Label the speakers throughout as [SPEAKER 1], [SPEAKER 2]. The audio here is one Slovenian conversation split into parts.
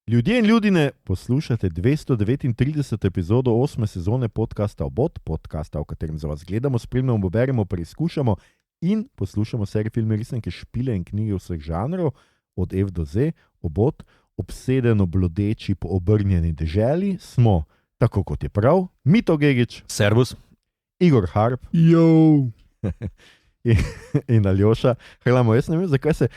[SPEAKER 1] Ljudje in ljudine, poslušate 239. epizodo 8. sezone podcasta Obot, podcasta, v katerem za vas gledamo, spremljamo, beremo, preizkušamo in poslušamo serije filme, risanke, špile in knjige vseh žanrov, od F do Z. Obot, obsedeno blodeči po obrnjeni deželi, smo, tako kot je prav, Mito Gegić,
[SPEAKER 2] Servus,
[SPEAKER 1] Igor Harp in Aljoša. Hlamo, jaz ne vem, zakaj se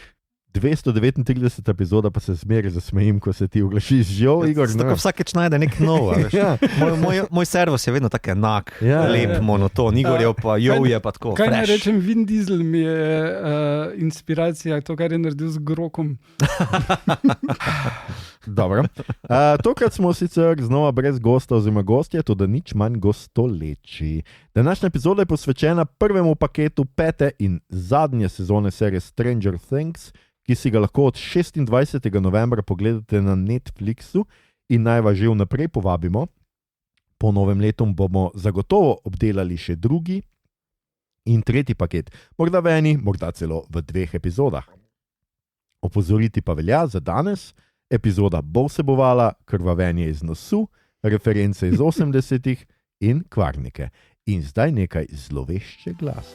[SPEAKER 1] 239. epizoda, pa se zmeraj zasmejim, ko se ti oglašiš. Žal, Igor.
[SPEAKER 2] Tako vsakeč najde nek nov.
[SPEAKER 1] Ja.
[SPEAKER 2] Moj servus je vedno tak enak,
[SPEAKER 1] Ja.
[SPEAKER 2] lep, monoton. Igor je pa, je pa tako.
[SPEAKER 3] Kaj naj
[SPEAKER 2] fresh.
[SPEAKER 3] rečem, Vin Diesel mi je inspiracija, to, kar je naredil z Grokom.
[SPEAKER 1] Dobro. Tokrat smo sicer znova brez gosta oziroma gostja, tudi nič manj gostoleči. Današnja epizoda je posvečena prvemu paketu 5. in zadnje sezone serije Stranger Things, ki si ga lahko od 26. novembra pogledate na Netflixu in naj vas že vnaprej povabimo. Po novem letu bomo zagotovo obdelali še drugi in tretji paket, morda v eni, morda celo v 2 epizodah. Opozoriti pa velja za danes. Epizoda bo vsebovala krvavenje iz nosu, reference iz 80-ih in kvarnike. In zdaj nekaj zlovešče glas.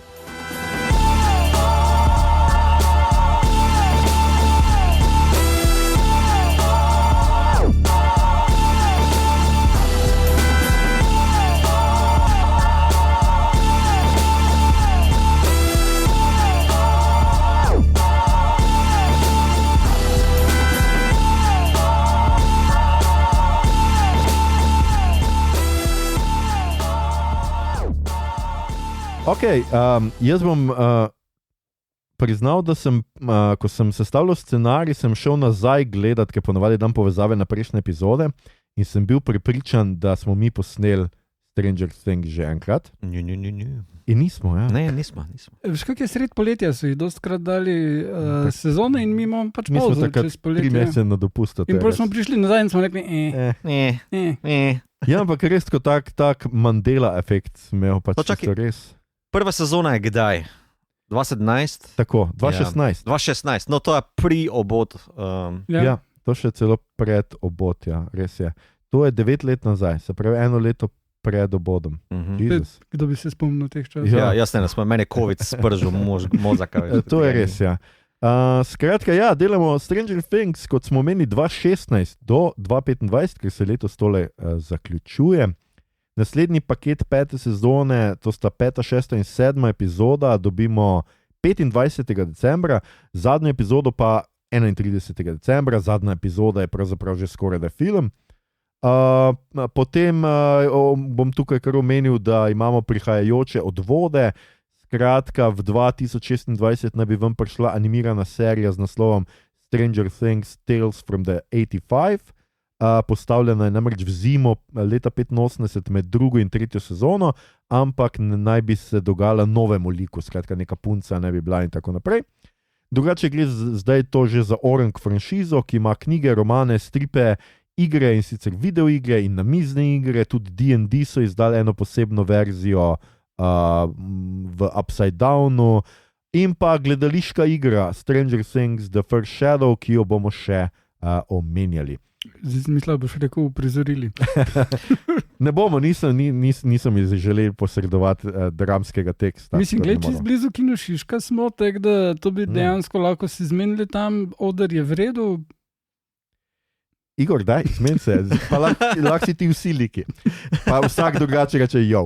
[SPEAKER 1] Ok, jaz bom priznal, da sem, ko sem sestavljal scenarij, sem šel nazaj gledati, ker ponovadi dam povezave na prejšnje epizode in sem bil prepričan, da smo mi posneli Stranger Things že enkrat. In nismo, ja.
[SPEAKER 2] Ne, nismo.
[SPEAKER 3] Veš, kak je sred poletja, so jih dostkrat dali sezone in mi imamo pač
[SPEAKER 1] Mi smo
[SPEAKER 3] pauzo
[SPEAKER 1] takrat
[SPEAKER 3] čez
[SPEAKER 1] 3
[SPEAKER 3] poletje.
[SPEAKER 1] mesece na dopustu.
[SPEAKER 3] In potem smo prišli nazaj in smo rekli,
[SPEAKER 2] Ne.
[SPEAKER 1] Ja, ampak res kot tak Mandela efekt imel pač
[SPEAKER 2] Pa čakaj.
[SPEAKER 1] čisto res.
[SPEAKER 2] Prva sezona je kdaj? 2017?
[SPEAKER 1] Tako, 2016.
[SPEAKER 2] 2016, no to je pri-obod.
[SPEAKER 1] Ja, to še celo pred obot, ja, res je. To je 9 let nazaj, se pravi 1 leto pred obodom. Jezus.
[SPEAKER 3] Kdo bi se spomnil teh časov?
[SPEAKER 1] Ja.
[SPEAKER 2] Ja, jaz ne, meni je COVID spržil mozaka.
[SPEAKER 1] To je res, ja. Skratka, ja, delamo Stranger Things, kot smo menili 2016 do 2025, ker se letos tole zaključuje. Naslednji paket 5. sezone, to sta 5., 6. in 7. epizoda, dobimo 25. decembra, zadnjo epizodo pa 31. decembra, zadnja epizoda je pravzaprav že skoraj da film. Potem bom tukaj kar omenil, da imamo prihajajoče odvode. Skratka, v 2026 naj bi vam prišla animirana serija z naslovom Stranger Things Tales from the 85. Postavljena je namreč v zimo leta 85 med 2. in 3. sezono, ampak naj bi se dogajala novemu liku, skratka neka punca ne bi bila in tako naprej. Drugače gre zdaj to že za Orange franšizo, ki ima knjige, romane, stripe, igre in sicer videoigre in namizne igre, tudi D&D so izdali eno posebno verzijo v Upside Downu in pa gledališka igra Stranger Things The First Shadow, ki jo bomo še omenjali.
[SPEAKER 3] Zdaj sem mislil, boš rekel uprizorili.
[SPEAKER 1] Ne bomo, nisem želel posredovati dramskega teksta.
[SPEAKER 3] Mislim, gled, čez blizu Kino Šiška smo, tako da to bi dejansko lahko si zmenili tam, oder je v redu.
[SPEAKER 1] Igor, daj, zmeni se, pa lahko si ti vsi liki. Pa vsak drugače reče jo.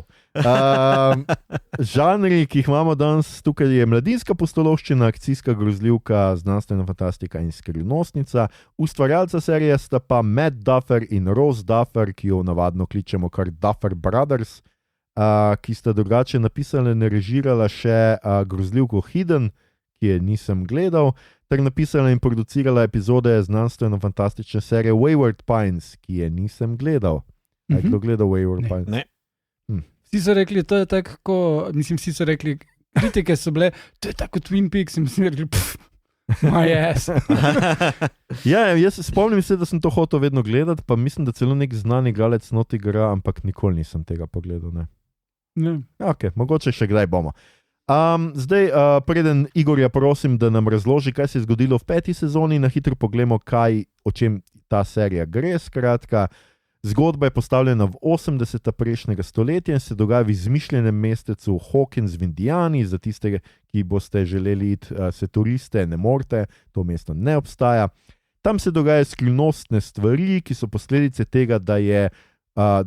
[SPEAKER 1] Žanri, ki jih imamo danes tukaj, je mladinska pustolovščina, akcijska grozljivka, znanstvena fantastika in skrivnostnica. Ustvarjalca serije sta pa Matt Duffer in Rose Duffer, ki jo navadno kličemo kar Duffer Brothers, ki sta drugače napisala in režirala še grozljivko Hidden, ki je nisem gledal, ter napisala in producirala epizode znanstveno-fantastične serije Wayward Pines, ki je nisem gledal. Kdo gleda Wayward Pines?
[SPEAKER 2] Ne.
[SPEAKER 3] Vsi so rekli, to je tako, vsi so rekli, kritike so bile, to je tako Twin Peaks in vsi rekli, my ass.
[SPEAKER 1] Ja, jaz spomnim se, da sem to hotel vedno gledati, pa mislim, da celo nek znan igralec not igra, ampak nikoli nisem tega pogledal. Ne. Ok, mogoče še kdaj bomo. Zdaj, preden Igorja prosim, da nam razloži, kaj se je zgodilo v 5. sezoni, na hitro pogledamo, o čem ta serija gre, skratka. Zgodba je postavljena v 80. prejšnjega stoletja in se dogaja v izmišljenem mestecu Hawkins v Indijani. Za tiste, ki boste želeli iti se turiste, ne morete, to mesto ne obstaja. Tam se dogajajo skrivnostne stvari, ki so posledice tega, da je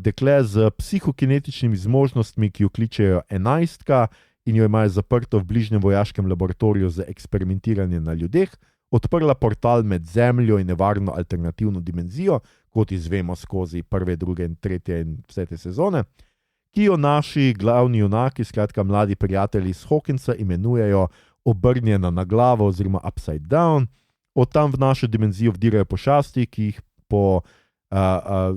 [SPEAKER 1] dekle z psihokinetičnimi zmožnostmi, ki jo kličejo 11, in jo imajo zaprto v bližnjem vojaškem laboratoriju za eksperimentiranje na ljudeh, odprla portal med Zemljo in nevarno alternativno dimenzijo, kot izvemo skozi prve, druge in tretje in vse te sezone, ki jo naši glavni junaki, skratka mladi prijatelji iz Hawkinsa, imenujejo obrnjena na glavo oziroma upside down. Od tam v našo dimenzijo vdirajo pošasti, ki jih po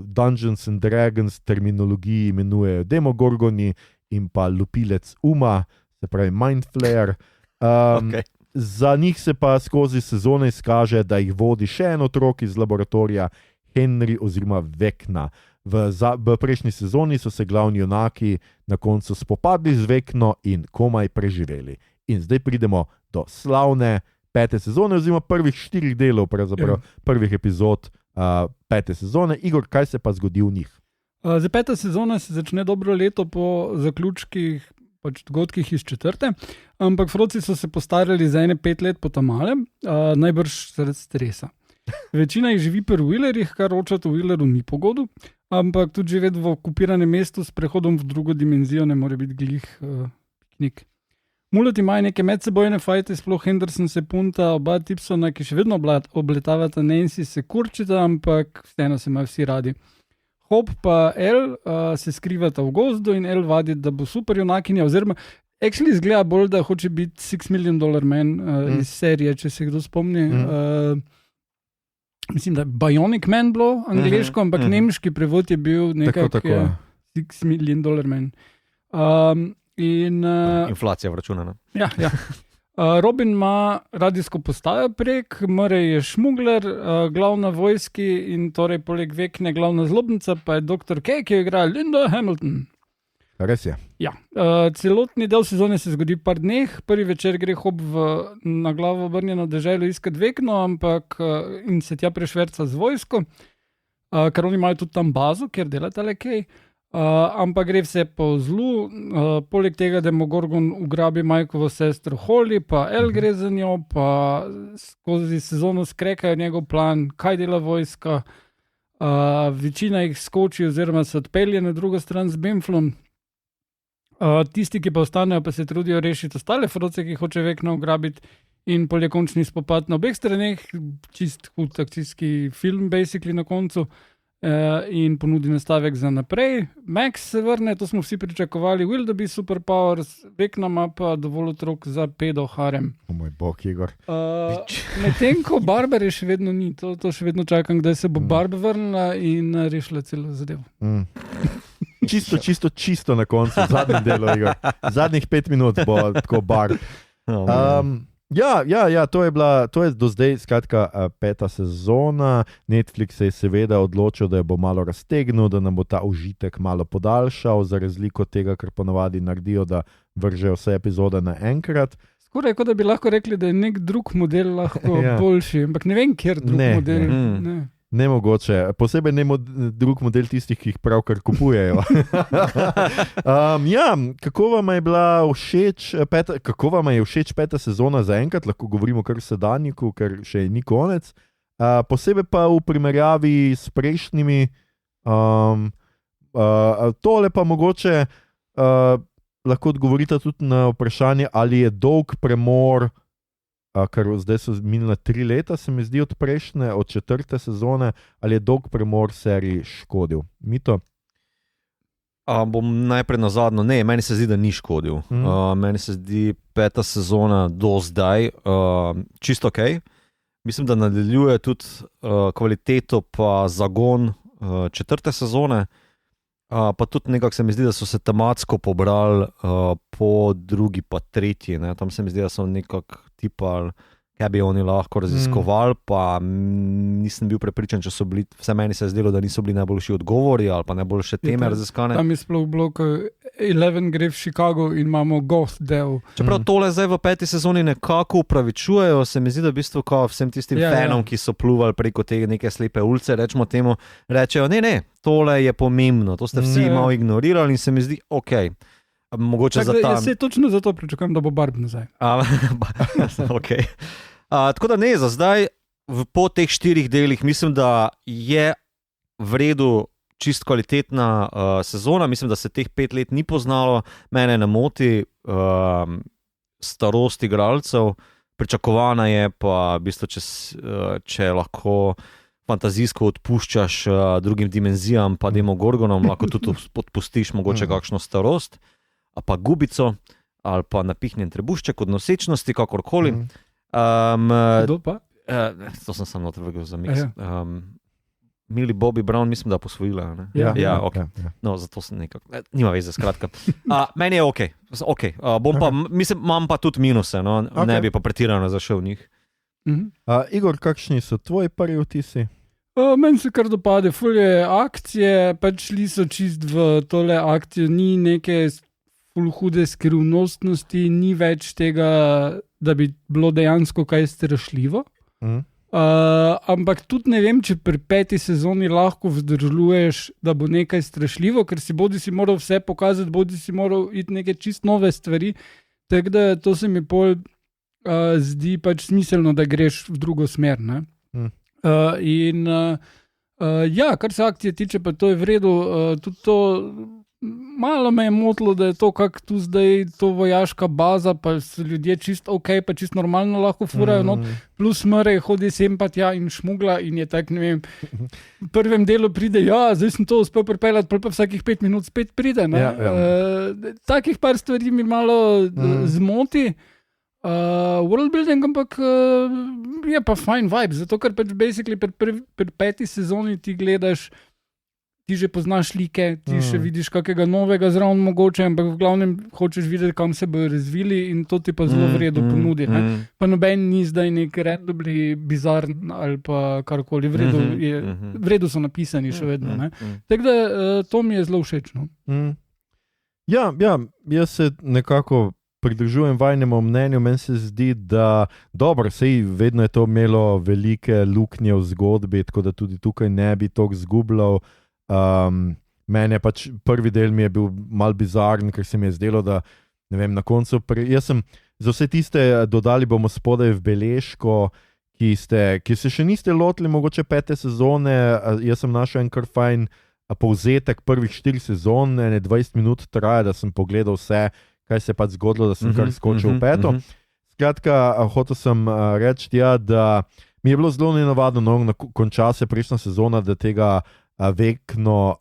[SPEAKER 1] Dungeons and Dragons terminologiji imenujejo demogorgoni in pa lupilec uma, se pravi Mind Flayer.
[SPEAKER 2] Okay.
[SPEAKER 1] Za njih se pa skozi sezone izkaže, da jih vodi še en otrok iz laboratorija, Henry oziroma Vekna. V prejšnji sezoni so se glavni junaki na koncu spopadli z Vekno in komaj preživeli. In zdaj pridemo do slavne 5. sezone, oziroma prvih 4 delov, pravzaprav prvih epizod 5. sezone. Igor, kaj se pa zgodi v njih?
[SPEAKER 3] Za 5. sezona se začne dobro leto po zaključkih, pač dogodkih iz 4. Ampak Froci so se postarali za 5 let po tamalem, najbrž zaradi stresa. Večina jih živi pri Wheelerjih, kar očet v Wheeleru ni pogodu, ampak tudi živeti v okupiranem mestu s prehodom v drugo dimenzijo ne more biti glih piknik. Muloti imajo neke medsebojne fajte, sploh Henderson se punta, oba Tipsona, ki še vedno obletavata Nancy, se kurčita, ampak vseeno se imajo vsi radi. Hop pa El se skrivata v gozdu in El vadi, da bo super junakinja, oziroma actually izgleda bolj, da hoče biti $6 Million Man iz serije, če se kdo spomni. Mislim, da je Bionic Man bilo angliško, ampak nemški prevod je bil nekako $6 Million Man.
[SPEAKER 2] Inflacija vračunana.
[SPEAKER 3] Ja. Robin ima radijsko postajo prek, Murray je šmugler, glavna vojski in torej poleg Vekne glavna zlobnica pa je Dr. K, ki jo igra Linda Hamilton.
[SPEAKER 1] Res je.
[SPEAKER 3] Ja, celotni del sezone se zgodi v par dneh, prvi večer gre Hop na glavo obrnjeno deželo iskat Vekno, ampak in se tja prešverca z vojsko, ker oni imajo tudi tam bazo, kjer delata le kaj. Ampak gre vse po zlu, poleg tega Demogorgon ugrabi Majkovo sestro Holly, pa El gre za njo, pa skozi sezono skrekajo njegov plan, kaj dela vojska, večina jih skoči oziroma se odpelje na drugo stran z Bimflom. Tisti, ki pa ostanejo, pa se trudijo rešiti ostale Froce, ki hoče Vekno ugrabiti, in pol je končni spopad na obeh straneh, čist hud akcijski film basically na koncu. In ponudi nastavek za naprej. Max se vrne, to smo vsi pričakovali, Will dobi superpowers, Vekna ima pa dovolj otrok za pedo harem.
[SPEAKER 1] Moj bog, Igor.
[SPEAKER 3] Medtem ko Barbare še vedno ni, to še vedno čakam, kdaj se bo Barb vrnila in rešila celo zadevo.
[SPEAKER 1] Čisto na koncu, v zadnjem delu, Igor. Zadnjih 5 minut bo tako Barb. Ja, to je do zdaj skratka 5. sezona. Netflix se je seveda odločil, da jo bo malo raztegnil, da nam bo ta užitek malo podaljšal, za razliko od tega, kar ponavadi naredijo, da vržejo vse epizode naenkrat.
[SPEAKER 3] Skoraj kot da bi lahko rekli, da je nek drug model lahko boljši, ampak ne vem, kjer drug model.
[SPEAKER 1] Nemogoče, posebej drug model tistih, ki jih pravkar kupujejo. Kako vam je bila všeč peta sezona zaenkrat, lahko govorimo kar v sedanjiku, ker še ni konec. Posebej pa v primerjavi s prejšnjimi, tole pa mogoče lahko odgovorite tudi na vprašanje, ali je dolg premor, ker zdaj so minila 3 leta, se mi zdi od prejšnje, od 4. sezone, ali je dolg premor seriji škodil? Mito?
[SPEAKER 2] Bom najprej nazadnjo. Ne, meni se zdi, da ni škodil. Meni se zdi 5. sezona do zdaj čisto ok. Mislim, da nadaljuje tudi kvaliteto pa zagon 4. sezone. Pa tudi nekako se mi zdi, da so se tematsko pobrali po drugi pa tretji. Ne? Tam se mi zdi, da so nekako tipali kaj bi oni lahko raziskovali, pa nisem bil prepričan, če so bili, vse meni se je zdelo, da niso bili najboljši odgovori ali pa najboljše teme raziskane.
[SPEAKER 3] Tam je sploh blok 11 gre v Chicago in imamo gost del.
[SPEAKER 2] Čeprav tole zdaj v 5. sezoni nekako upravičujejo, se mi zdi, da v bistvu vsem tistim fanom, ki so pluvali preko te neke slepe ulice, rečemo temu, rečejo, ne, tole je pomembno, to ste vsi malo ignorirali in se mi zdi, ok. Mogoče za ta...
[SPEAKER 3] Jaz se točno zato pričakujem, da bo Barb nazaj.
[SPEAKER 2] Okay. Tako da ne, za zdaj po teh 4 delih mislim, da je v redu čist kvalitetna sezona. Mislim, da se teh 5 let ni poznalo. Mene ne moti starost igralcev. Pričakovana je pa, v bistvu, če lahko fantazijsko odpuščaš drugim dimenzijam, pa Demogorgonom, lahko tudi odpustiš mogoče kakšno starost, a pa gubico, ali pa napihnjen trebušček od nosečnosti, kakorkoli.
[SPEAKER 3] Kdo pa?
[SPEAKER 2] To sem samo noter vrgel za miks. Millie Bobby Brown, mislim, da posvojila. Ne? Ja, ok. No, zato sem nekako, nima veze, skratka. Meni je ok. Bom pa, mislim, imam pa tudi minuse, no? Ne bi pa pretirano zašel v njih.
[SPEAKER 1] Igor, kakšni so tvoji prvi vtisi?
[SPEAKER 3] Meni se kar dopade, ful je akcije, pač šli so čist v tole akcijo, ni neke ful hude skrivnostnosti, ni več tega, da bi bilo dejansko kaj strašljivo. Ampak tudi ne vem, če pri 5. sezoni lahko vzdržuješ, da bo nekaj strašljivo, ker si bodi si moral vse pokazati, bodi si moral iti neke čist nove stvari, tako da to se mi pol zdi pač smiselno, da greš v drugo smer, ne? Ja, kar se akcije tiče, pa to je v redu, tudi to malo me je motilo, da je to kako tu zdaj to vojaška baza, pa so ljudje čist ok, pa čist normalno lahko furajo not, plus Murray hodi sem pa tja in šmugla in je tak, ne vem, v prvem delu pride, zdaj sem to uspel pripeljati, pa vsakih 5 minut spet pride, ne? Takih par stvari mi malo zmoti, worldbuilding, ampak je pa fine vibe, zato ker pač basically pri 5. sezoni ti gledaš, ti že poznaš like, ti še vidiš kakega novega zraven mogoče, ampak v glavnem hočeš videti, kam se bojo razvili in to ti pa zelo v redu ponudi. Pa noben ni zdaj nek randomly bizarn ali pa karkoli, v redu so napisani še vedno. Tako da to mi je zelo všečno.
[SPEAKER 1] Ja, jaz se nekako pridružujem vajnemu mnenju, meni se zdi, da dobro, sej vedno je to imelo velike luknje v zgodbi, tako da tudi tukaj ne bi toliko zgubljal. Mene pač prvi del mi je bil mal bizarn, ker se mi je zdelo, da ne vem, na koncu, jaz sem za vse tiste, dodali bomo spodaj v beležko, ki se še niste lotili mogoče 5. sezone, jaz sem našel en kar fajn povzetek prvih 4 sezon, 20 minut traja, da sem pogledal vse, kaj se je pač zgodilo, da sem kar skočil v 5. Skratka, hotel sem reči, da mi je bilo zelo nenavadno, konča se prejšnja sezona, da tega vekno,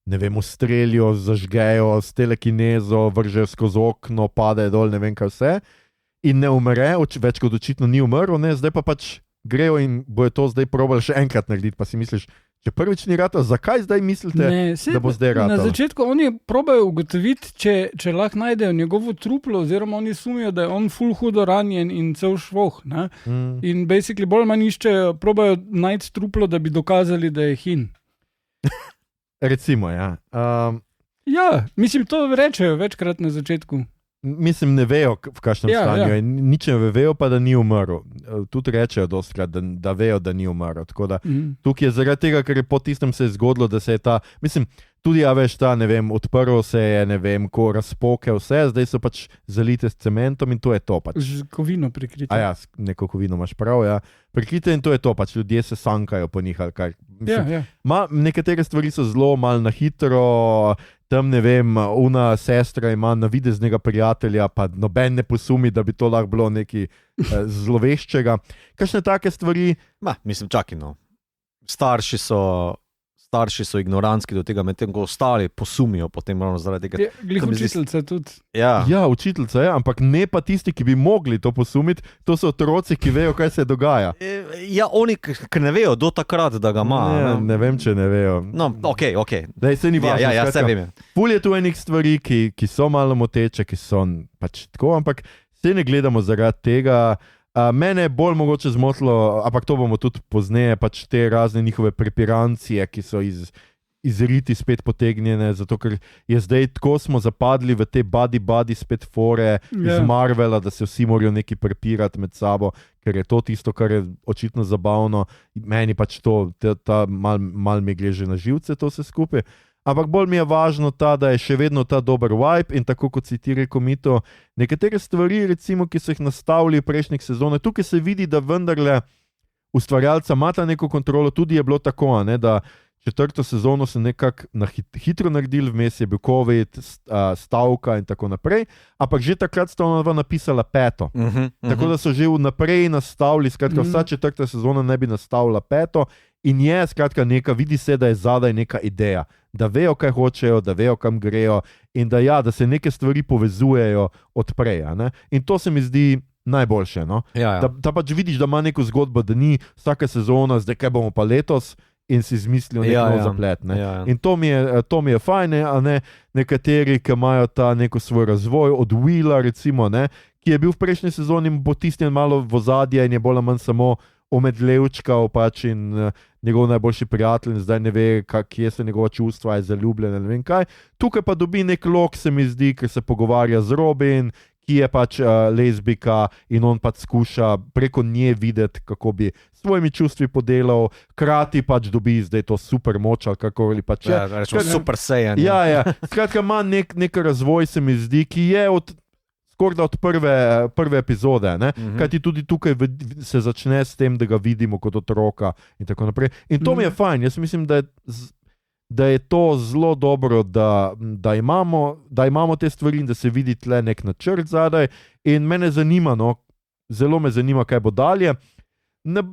[SPEAKER 1] ne vem, ustrelijo, zažgejo s telekinezo, vržejo skozi okno, pade dol, ne vem kaj vse. In ne umre, več kot očitno ni umrl, zdaj pa pač grejo in bojo to zdaj probali še enkrat narediti, pa si misliš, če prvič ni ratal, zakaj zdaj mislite, da bo zdaj ratal?
[SPEAKER 3] Na začetku oni probajo ugotoviti, če lahko najdejo njegovo truplo, oziroma oni sumijo, da je on ful hudo ranjen in cel švoh. In basically bolj manj iščejo, probajo najti truplo, da bi dokazali, da je hin.
[SPEAKER 1] Recimo, ja.
[SPEAKER 3] Ja, mislim, to rečejo večkrat na začetku.
[SPEAKER 1] Mislim, ne vejo, v kakšnem stanju je. Nič ne vejo, pa da ni umrl. Tudi rečejo dostkrat, da vejo, da ni umrl. Tako da tukaj je zaradi tega, ker je po tistem se je zgodilo, da se je ta, mislim, tudi ne vem, odprl se je, ne vem, ko razpoke vse, zdaj so pač zalite s cementom in to je to pač.
[SPEAKER 3] Z kovino prikrite.
[SPEAKER 1] Neko kovino imaš prav, prikrite in to je to pač, ljudje se sankajo po njih ali kaj. Mislim, nekatere stvari so zelo malo na hitro, tam ne vem, una sestra ima navideznega prijatelja, pa noben ne posumi, da bi to lahko bilo nekaj zloveščega. Kakšne take stvari?
[SPEAKER 2] Mislim, čakaj, no. Starši so ignorantski do tega, medtem ko ostali posumijo potem ravno zaradi tega.
[SPEAKER 3] Glih učiteljica tudi.
[SPEAKER 2] Ja,
[SPEAKER 1] učiteljica, ampak ne pa tisti, ki bi mogli to posumiti, to so otroci, ki vejo, kaj se dogaja.
[SPEAKER 2] Oni, ki ne vejo do takrat, da ga ima.
[SPEAKER 1] Ne vem, če ne vejo.
[SPEAKER 2] No, ok.
[SPEAKER 1] Daj, se ni važno.
[SPEAKER 2] Ja, se vem.
[SPEAKER 1] Ful je tu enih stvari, ki so malo moteče, ki so pač tako, ampak se ne gledamo zaradi tega. Mene je bolj mogoče zmotilo, ampak to bomo tudi pozneje, pač te razne njihove prepirancije, ki so iz riti spet potegnjene, zato ker je zdaj tako smo zapadli v te buddy spet fore iz Marvela, da se vsi morajo nekaj prepirati med sabo, ker je to tisto, kar je očitno zabavno. Meni pač to, mal mi gre že na živce to vse skupaj. Ampak bolj mi je važno da je še vedno ta dober vibe in tako kot si ti rekel, Mito, nekatere stvari, recimo, ki so jih nastavili v prejšnjih sezonah, tukaj se vidi, da vendarle ustvarjalca imata neko kontrolo, tudi je bilo tako, ne, da četrto sezono so nekako hitro naredili, vmes je bil COVID, stavka in tako naprej, ampak že takrat sta ona napisala peto. Tako da so že vnaprej nastavili, skratka vsa četrta sezona ne bi nastavila peto in je skratka vidi se, da je zadaj neka ideja, da vejo, kaj hočejo, da vejo, kam grejo in da se neke stvari povezujejo odprej. In to se mi zdi najboljše. No? Da pač vidiš, da ima neko zgodbo, da ni vsaka sezona, zdaj kaj bomo pa letos, in si izmislil nek zaplet. In to mi je fajn, a ne nekateri, ki imajo ta neko svoj razvoj, od Willa recimo, ne, ki je bil v prejšnji sezoni potisnjen malo v ozadje in je bolj ali manj samo omedlevčkal pač in njegov najboljši prijatelj in zdaj ne ve, kje so njegova čustva, je zaljubljen, ne vem kaj. Tukaj pa dobi nek lok, se mi zdi, ker se pogovarja z Robin, ki je pač lezbika in on pač skuša preko nje videti, kako bi svojimi čustvi podelal, krati pač dobi zdaj to super moč ali kakoli pač.
[SPEAKER 2] Rečemo super sejen.
[SPEAKER 1] Skratka, ima nek razvoj, se mi zdi, ki je skoraj od prve epizode, kajti tudi tukaj se začne s tem, da ga vidimo kot otroka in tako naprej. In to mi je fajn, jaz mislim, da je to zelo dobro, da imamo te stvari in da se vidi tle nek načrt zadaj in mene zanima, zelo me zanima, kaj bo dalje.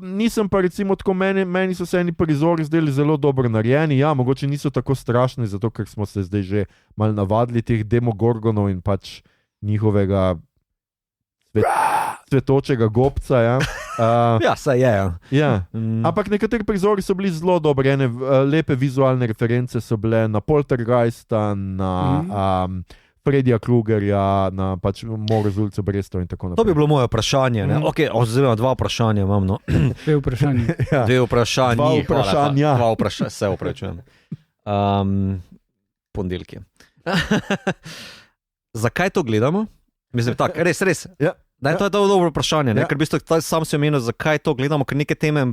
[SPEAKER 1] Nisem pa recimo tako, meni so se eni prizori zdeli zelo dobro narejeni, mogoče niso tako strašni, zato ker smo se zdaj že malo navadili teh demogorgonov in pač njihovega svetočega gobca,
[SPEAKER 2] saj je.
[SPEAKER 1] Ampak nekateri prizori so bili zelo dobri, lepe vizualne reference so bile na Poltergeista, na Freddyja Kruegerja, na pač More z ulice Brestov in tako naprej.
[SPEAKER 2] To bi bilo moje vprašanje, ne? Oziroma dva vprašanja imam, no.
[SPEAKER 3] Dve vprašanje.
[SPEAKER 2] Dva vprašanja, se opravičujem. Ponedeljki. Zakaj to gledamo? Mislim, tako, res. To je dobro vprašanje, ker v bistvu sam si omenil, zakaj to gledamo, ker neke teme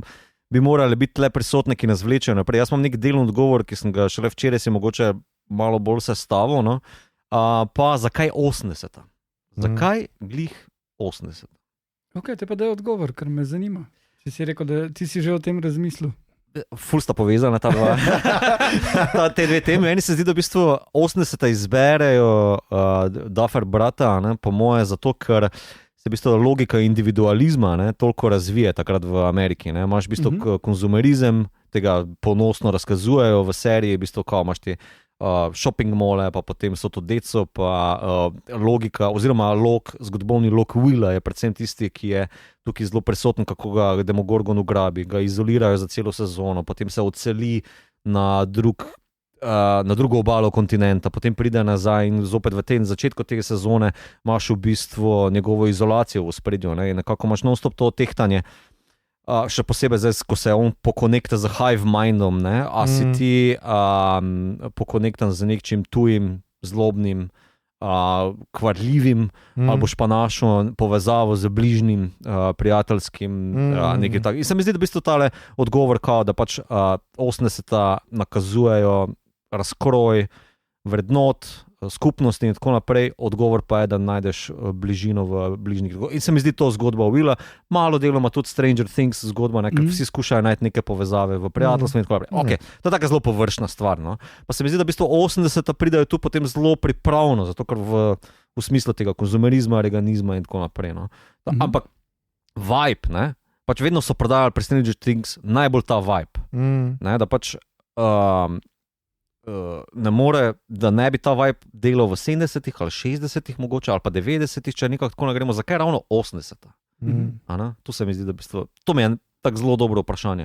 [SPEAKER 2] bi morali biti le prisotne, ki nas vlečejo naprej. Jaz imam nek delovni odgovor, ki sem ga šele včeraj si mogoče malo bolj sestavil, no? Pa zakaj 80? Zakaj glih 80?
[SPEAKER 3] Ok, te pa daj odgovor, ker me zanima. Če si rekel, da ti si že o tem razmislil.
[SPEAKER 2] Ful sta povezana ta dva. Te dve teme. Meni se zdi, da v bistvu 80 izberejo Duffer brata, po moje, zato ker se v bistvu logika individualizma toliko razvije takrat v Ameriki. Imaš v bistvu konzumerizem, tega ponosno razkazujejo v seriji, v bistvu kao imaš ti shopping mole, pa potem so to deco, pa logika, oziroma zgodbovni lok Willa je predvsem tisti, ki je tukaj zelo prisoten, kako ga Demogorgon ugrabi, ga izolirajo za celo sezono, potem se odseli na drugo obalo kontinenta, potem pride nazaj in zopet v tem začetku te sezone imaš v bistvu njegovo izolacijo v spredju, in nekako imaš non-stop to tehtanje. Še posebej zdaj, ko se on pokonekta z hive mindom, a si ti pokonektan z nekčim tujim, zlobnim, kvarljivim, ali boš pa našel povezavo z bližnjim, prijateljskim, nekaj tak. In se mi zdi, da v bistvu tale odgovor, da pač 80 nakazujejo razkroj vrednot, skupnosti in tako naprej, odgovor pa je, da najdeš bližino v bližnjih. In se mi zdi to zgodba Willa, malo deloma tudi Stranger Things zgodba, ker vsi skušajo najti neke povezave v prijateljstvu in tako naprej. Okay. To je taka zelo površna stvar. No? Pa se mi zdi, da v bistvu 80 pridajo tu potem zelo pripravno, zato ker v smislu tega konzumerizma, reganizma in tako naprej. No? Ampak vibe, pač vedno so prodajali pri Stranger Things najbolj ta vibe. Da pač ne more, da ne bi ta vibe delal v 70-ih ali 60-ih mogoče, ali pa 90-ih, če nekako tako nagremo, zakaj ravno 80? Tu se mi zdi, da to mi je tako zelo dobro vprašanje.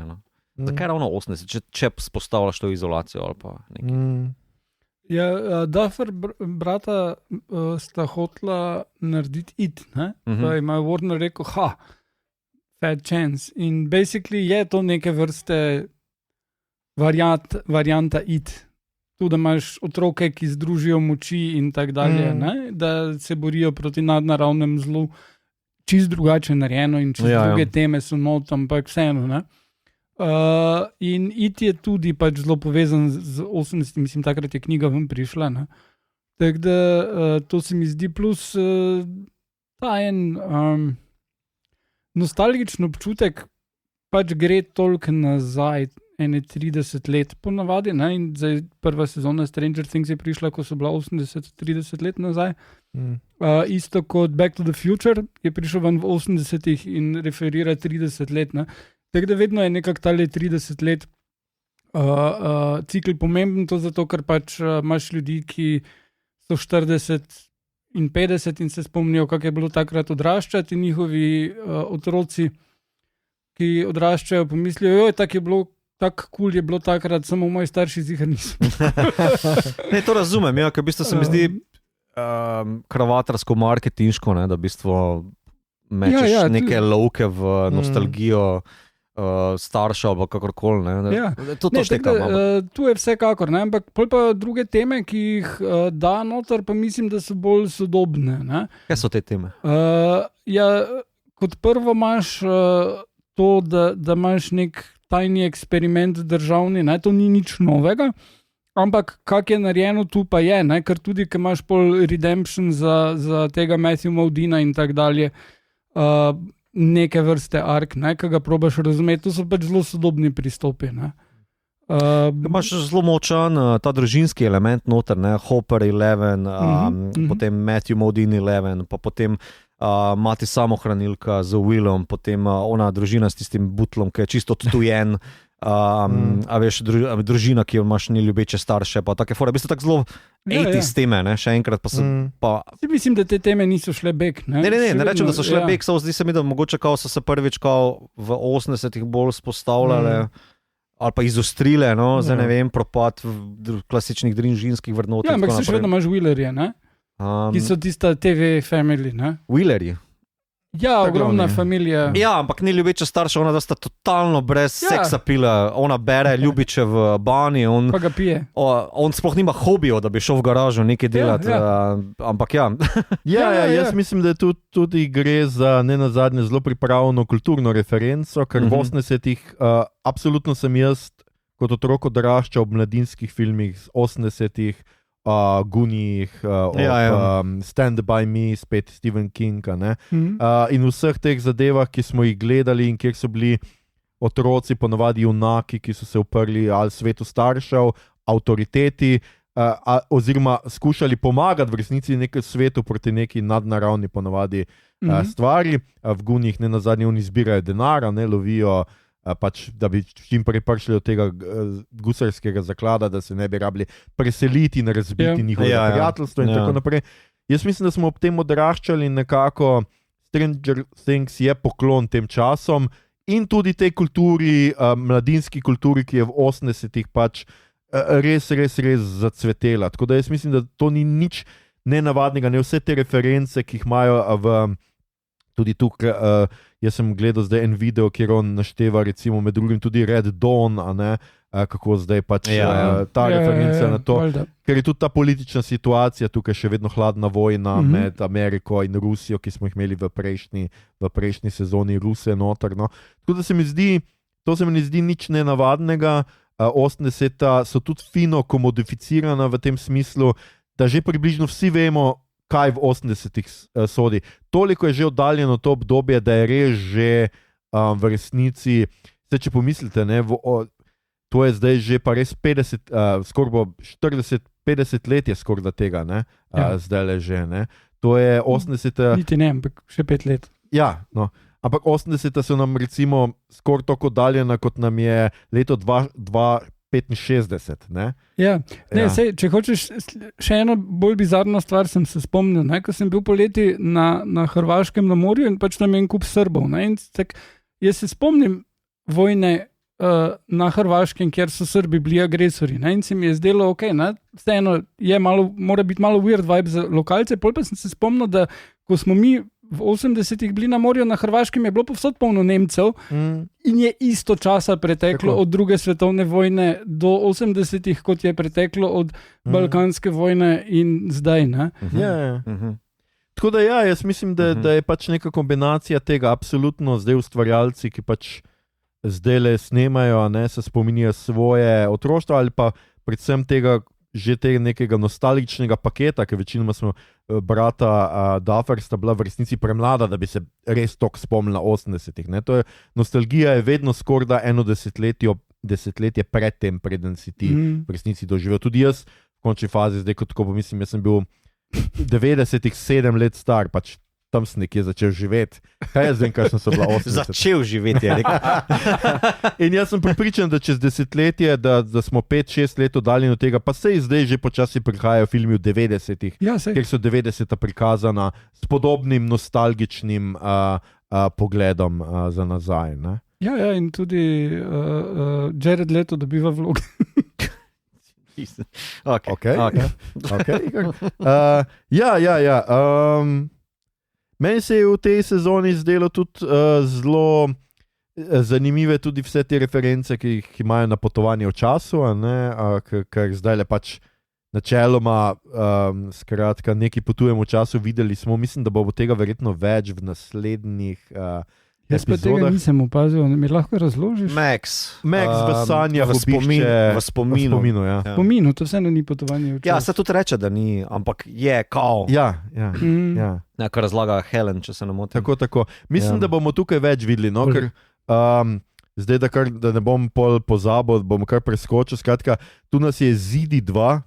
[SPEAKER 2] Zakaj ravno 80, če spostavljaš to izolacijo ali pa nekaj?
[SPEAKER 3] Duffer brata sta hotla narediti It, pa ima Warner rekel, Fat Chance. In basically je to neke vrste varianta IT. Tu, da imaš otroke, ki združijo moči in tako dalje, da se borijo proti nadnaravnem zlu, čist drugače narejeno in čist druge teme so not, ampak vseeno. Ne? In IT je tudi pač zelo povezan z 80, mislim, takrat je knjiga ven prišla. Tako da to se mi zdi, plus ta en nostalgičen občutek pač gre toliko nazaj, 30 let ponavadi, in zdaj prva sezona Stranger Things je prišla, ko so bila 80-30 let nazaj. Isto kot Back to the Future je prišel ven v 80-ih in referira 30 let. Tako da vedno je nekako tale 30 let cikl pomemben, to zato, ker pač imaš ljudi, ki so 40 in 50 in se spomnijo, kako je bilo takrat odraščati, in njihovi otroci, ki odraščajo, pomislijo, joj, tako je bilo, tako cool je bilo takrat, samo moji starši ziher niso.
[SPEAKER 2] Ne, to razumem, ker v bistvu se mi zdi kravatarsko marketinško, da v bistvu mečeš neke lovke v nostalgijo starša ali kakorkoli. To štekam.
[SPEAKER 3] Tu je vsekakor, ampak pol pa druge teme, ki jih da noter, pa mislim, da so bolj sodobne.
[SPEAKER 2] Kaj so te teme?
[SPEAKER 3] Kot prvo imaš to, da imaš nek tajni eksperiment državni, to ni nič novega, ampak kak je narejeno tu pa je, ker tudi, ker imaš pol redemption za tega Matthew Modina in tak dalje, neke vrste ark, ki ga probaš razumeti, to so pač zelo sodobni pristopi.
[SPEAKER 2] Imaš zelo močan ta družinski element noter, Hopper 11, potem Matthew Modine 11, pa potem mati samohranilka z Willom, potem ona družina s tistim butlom, ki je čisto odtujen, a veš, družina, ki imaš ni ljubeče starše, pa take fore, v bistvu tako zelo 80s teme, še enkrat pa se
[SPEAKER 3] Mislim, da te teme niso šle bek.
[SPEAKER 2] Ne rečem, da so šle bek, zdi se mi, da mogoče so se prvič v 80-ih bolj spostavljale, ali pa izostrile, zdaj ne vem, propad klasičnih družinskih vrednot.
[SPEAKER 3] Ja, ampak se še vedno imaš Wheelerje, ki so tista TV family,
[SPEAKER 2] Wheelerji?
[SPEAKER 3] Ja, ogromna familija.
[SPEAKER 2] Ja, ampak ni ljubeča starša, ona da sta totalno brez seksa pila, ona bere ljubiče v bani,
[SPEAKER 3] pa ga pije.
[SPEAKER 2] On sploh nima hobijo, da bi šel v garažo nekaj delati, ampak
[SPEAKER 1] jaz mislim, da tudi gre za nenazadnje zelo pripravljeno kulturno referenco, ker v 80-ih absolutno sem jaz kot otrok odraščal ob mladinskih filmih z 80-ih, Gunjih, Stand By Me, spet Stephen King, in vseh teh zadevah, ki smo jih gledali in kjer so bili otroci ponavadi junaki, ki so se uprli ali svetu staršev, avtoriteti, oziroma skušali pomagati v resnici nekaj svetu proti neki nadnaravni ponavadi stvari. V Gunjih nenazadnje oni zbirajo denar, lovijo pač, da bi čim prej prišli do tega gusarskega zaklada, da se ne bi rabili preseliti in razbiti njihovo prijateljstvo in tako naprej. Jaz mislim, da smo ob tem odraščali nekako, Stranger Things je poklon tem časom in tudi tej kulturi, mladinski kulturi, ki je v 80-ih pač res zacvetela. Tako da jaz mislim, da to ni nič nenavadnega, ne vse te reference, ki jih imajo tudi tukaj, jaz sem gledal zdaj en video, kjer on našteva recimo med drugim tudi Red Dawn, kako zdaj pač ta referenca na to, ker je tudi ta politična situacija tukaj še vedno hladna vojna med Ameriko in Rusijo, ki smo jih imeli v prejšnji sezoni Rusije noter. Tako da se mi zdi nič nenavadnega, 80-ta so tudi fino komodificirana v tem smislu, da že približno vsi vemo, kaj v 80-ih sodi. Toliko je že oddaljeno to obdobje, da je res že v resnici, če pomislite, to je zdaj že pa res 50, skoraj 40-50 let je skoraj tega, zdaj le že. To je 80-ta...
[SPEAKER 3] Niti ne, ampak še 5 let.
[SPEAKER 1] Ja, ampak 80-ta so nam recimo skoraj toliko oddaljena, kot nam je leto 65,
[SPEAKER 3] Sej, če hočeš še eno bolj bizarno stvar, sem se spomnil, ko sem bil poleti na Hrvaškem na morju in pač tam je en kup Srbov. Jaz se spomnim vojne na Hrvaškem, kjer so Srbi bili agresori, in se mi je zdelo vseeno je malo, mora biti malo weird vibe za lokalce. Pol pa sem se spomnil, da ko smo mi v 80-ih bili na morju na Hrvaškem, je bilo povsod polno Nemcev in je isto časa preteklo od druge svetovne vojne do 80-ih, kot je preteklo od Balkanske vojne in zdaj. Ne?
[SPEAKER 1] Ja. Tako da jaz mislim, da je pač neka kombinacija tega, absolutno zdaj ustvarjalci, ki pač zdaj le snemajo, ne, se spominjajo svoje otroštvo ali pa predvsem tega nekega nostalgičnega paketa, ker večinoma smo brata Duffer sta bila v resnici premlada, da bi se res toliko spomnila 80-ih. Nostalgija je vedno skorda eno desetletje pred tem, preden si ti v resnici doživel. Tudi jaz v končni fazi, zdaj kot tako pomislim, jaz sem bil 90-ih 7 let star, pač tam sem nekje začel živeti. Kaj jaz vem, kaj sem se bila 80.
[SPEAKER 2] Začel živeti, je rekel.
[SPEAKER 1] In jaz sem pripričan, da čez desetletje, da smo 5-6 let oddaljeni od tega, pa sej zdaj že počasi prihajajo filmi v 90-ih, ker so 90-ta prikazana s podobnim nostalgičnim pogledom za nazaj. Ne?
[SPEAKER 3] Ja, in tudi Jared Leto dobiva vloge.
[SPEAKER 1] Okay. Meni se je v tej sezoni zdelo tudi zelo zanimive tudi vse te reference, ki jih imajo na potovanje v času, ker zdaj le pač načeloma skratka neki potujemo v času, videli smo, mislim, da bo tega verjetno več v naslednjih
[SPEAKER 3] Jaz pa tega nisem opazil, mi lahko razložiš?
[SPEAKER 2] Max
[SPEAKER 1] v sanjah,
[SPEAKER 2] v spominu.
[SPEAKER 1] Ja.
[SPEAKER 3] V spominu, to vseeno ni potovanje v čas.
[SPEAKER 2] Ja, se tudi reče, da ni, ampak je kao.
[SPEAKER 1] Ja.
[SPEAKER 2] Kar razlaga Helen, če se ne motim.
[SPEAKER 1] Tako. Mislim, da bomo tukaj več videli, no, ker zdaj, da ne bom pozabil, bom kar preskočil. Skratka, tu nas je Zidi 2,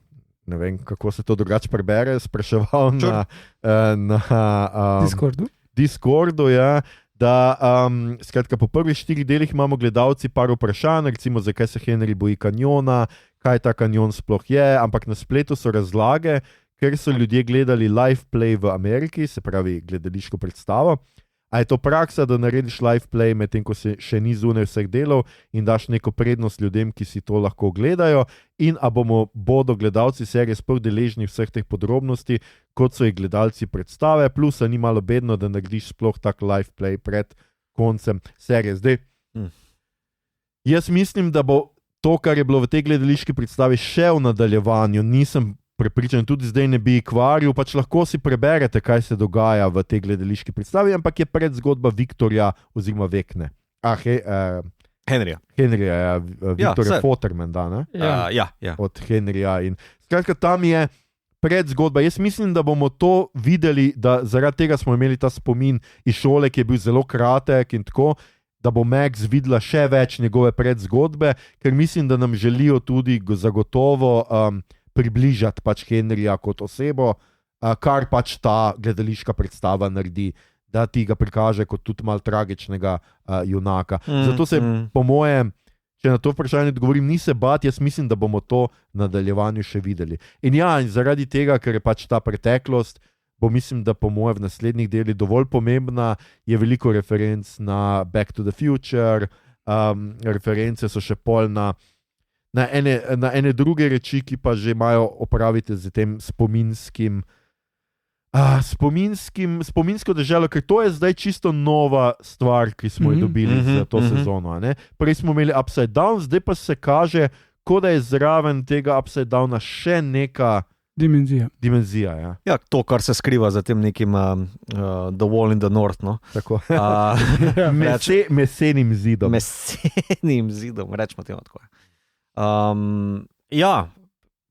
[SPEAKER 1] ne vem, kako se to drugače prebere, spraševal na Discordu, ja. Da, skratka, po prvih 4 delih imamo gledalci par vprašanj, recimo, zakaj se Henry boji kanjona, kaj ta kanjon sploh je, ampak na spletu so razlage, ker so ljudje gledali live play v Ameriki, se pravi gledališko predstavo. A je to praksa, da narediš live play, medtem ko se še ni zunaj vseh delov in daš neko prednost ljudem, ki si to lahko gledajo, in a bodo gledalci serije sploh deležni vseh teh podrobnosti, kot so jih gledalci predstave, plus a ni malo bedno, da narediš sploh tak live play pred koncem serije. Zdaj, jaz mislim, da bo to, kar je bilo v tej gledališki predstavi, še v nadaljevanju, nisem prepričan, tudi zdaj ne bi kvaril, pač lahko si preberete, kaj se dogaja v tej gledališki predstavi, ampak je predzgodba Viktorja oziroma Vekne.
[SPEAKER 2] Henryja,
[SPEAKER 1] Viktorja Fotermana, ne?
[SPEAKER 2] Ja.
[SPEAKER 1] Od Henryja. In skratka, tam je predzgodba. Jaz mislim, da bomo to videli, da zaradi tega smo imeli ta spomin iz šole, ki je bil zelo kratek in tako, da bo Max videla še več njegove predzgodbe, ker mislim, da nam želijo tudi zagotovo približati pač Henryja kot osebo, kar pač ta gledališka predstava naredi, da ti ga prikaže kot tudi malo tragičnega junaka. Zato se, po mojem, če na to vprašanje odgovorim, ni se bati, jaz mislim, da bomo to v nadaljevanju še videli. In zaradi tega, ker je pač ta preteklost, bo mislim, da po mojem v naslednjih delih dovolj pomembna, je veliko referenc na Back to the Future, reference so še pol na ene druge reči, ki pa že imajo opraviti z tem spominsko deželo, ker to je zdaj čisto nova stvar, ki smo jo dobili za to sezono. Ne? Prej smo imeli Upside Down, zdaj pa se kaže, kot da je zraven tega Upside Downa še neka dimenzija.
[SPEAKER 2] Ja, to, kar se skriva za tem nekim The Wall in the North. No?
[SPEAKER 1] Tako. Mesenim zidom.
[SPEAKER 2] Mesenim zidom, rečemo temu tako.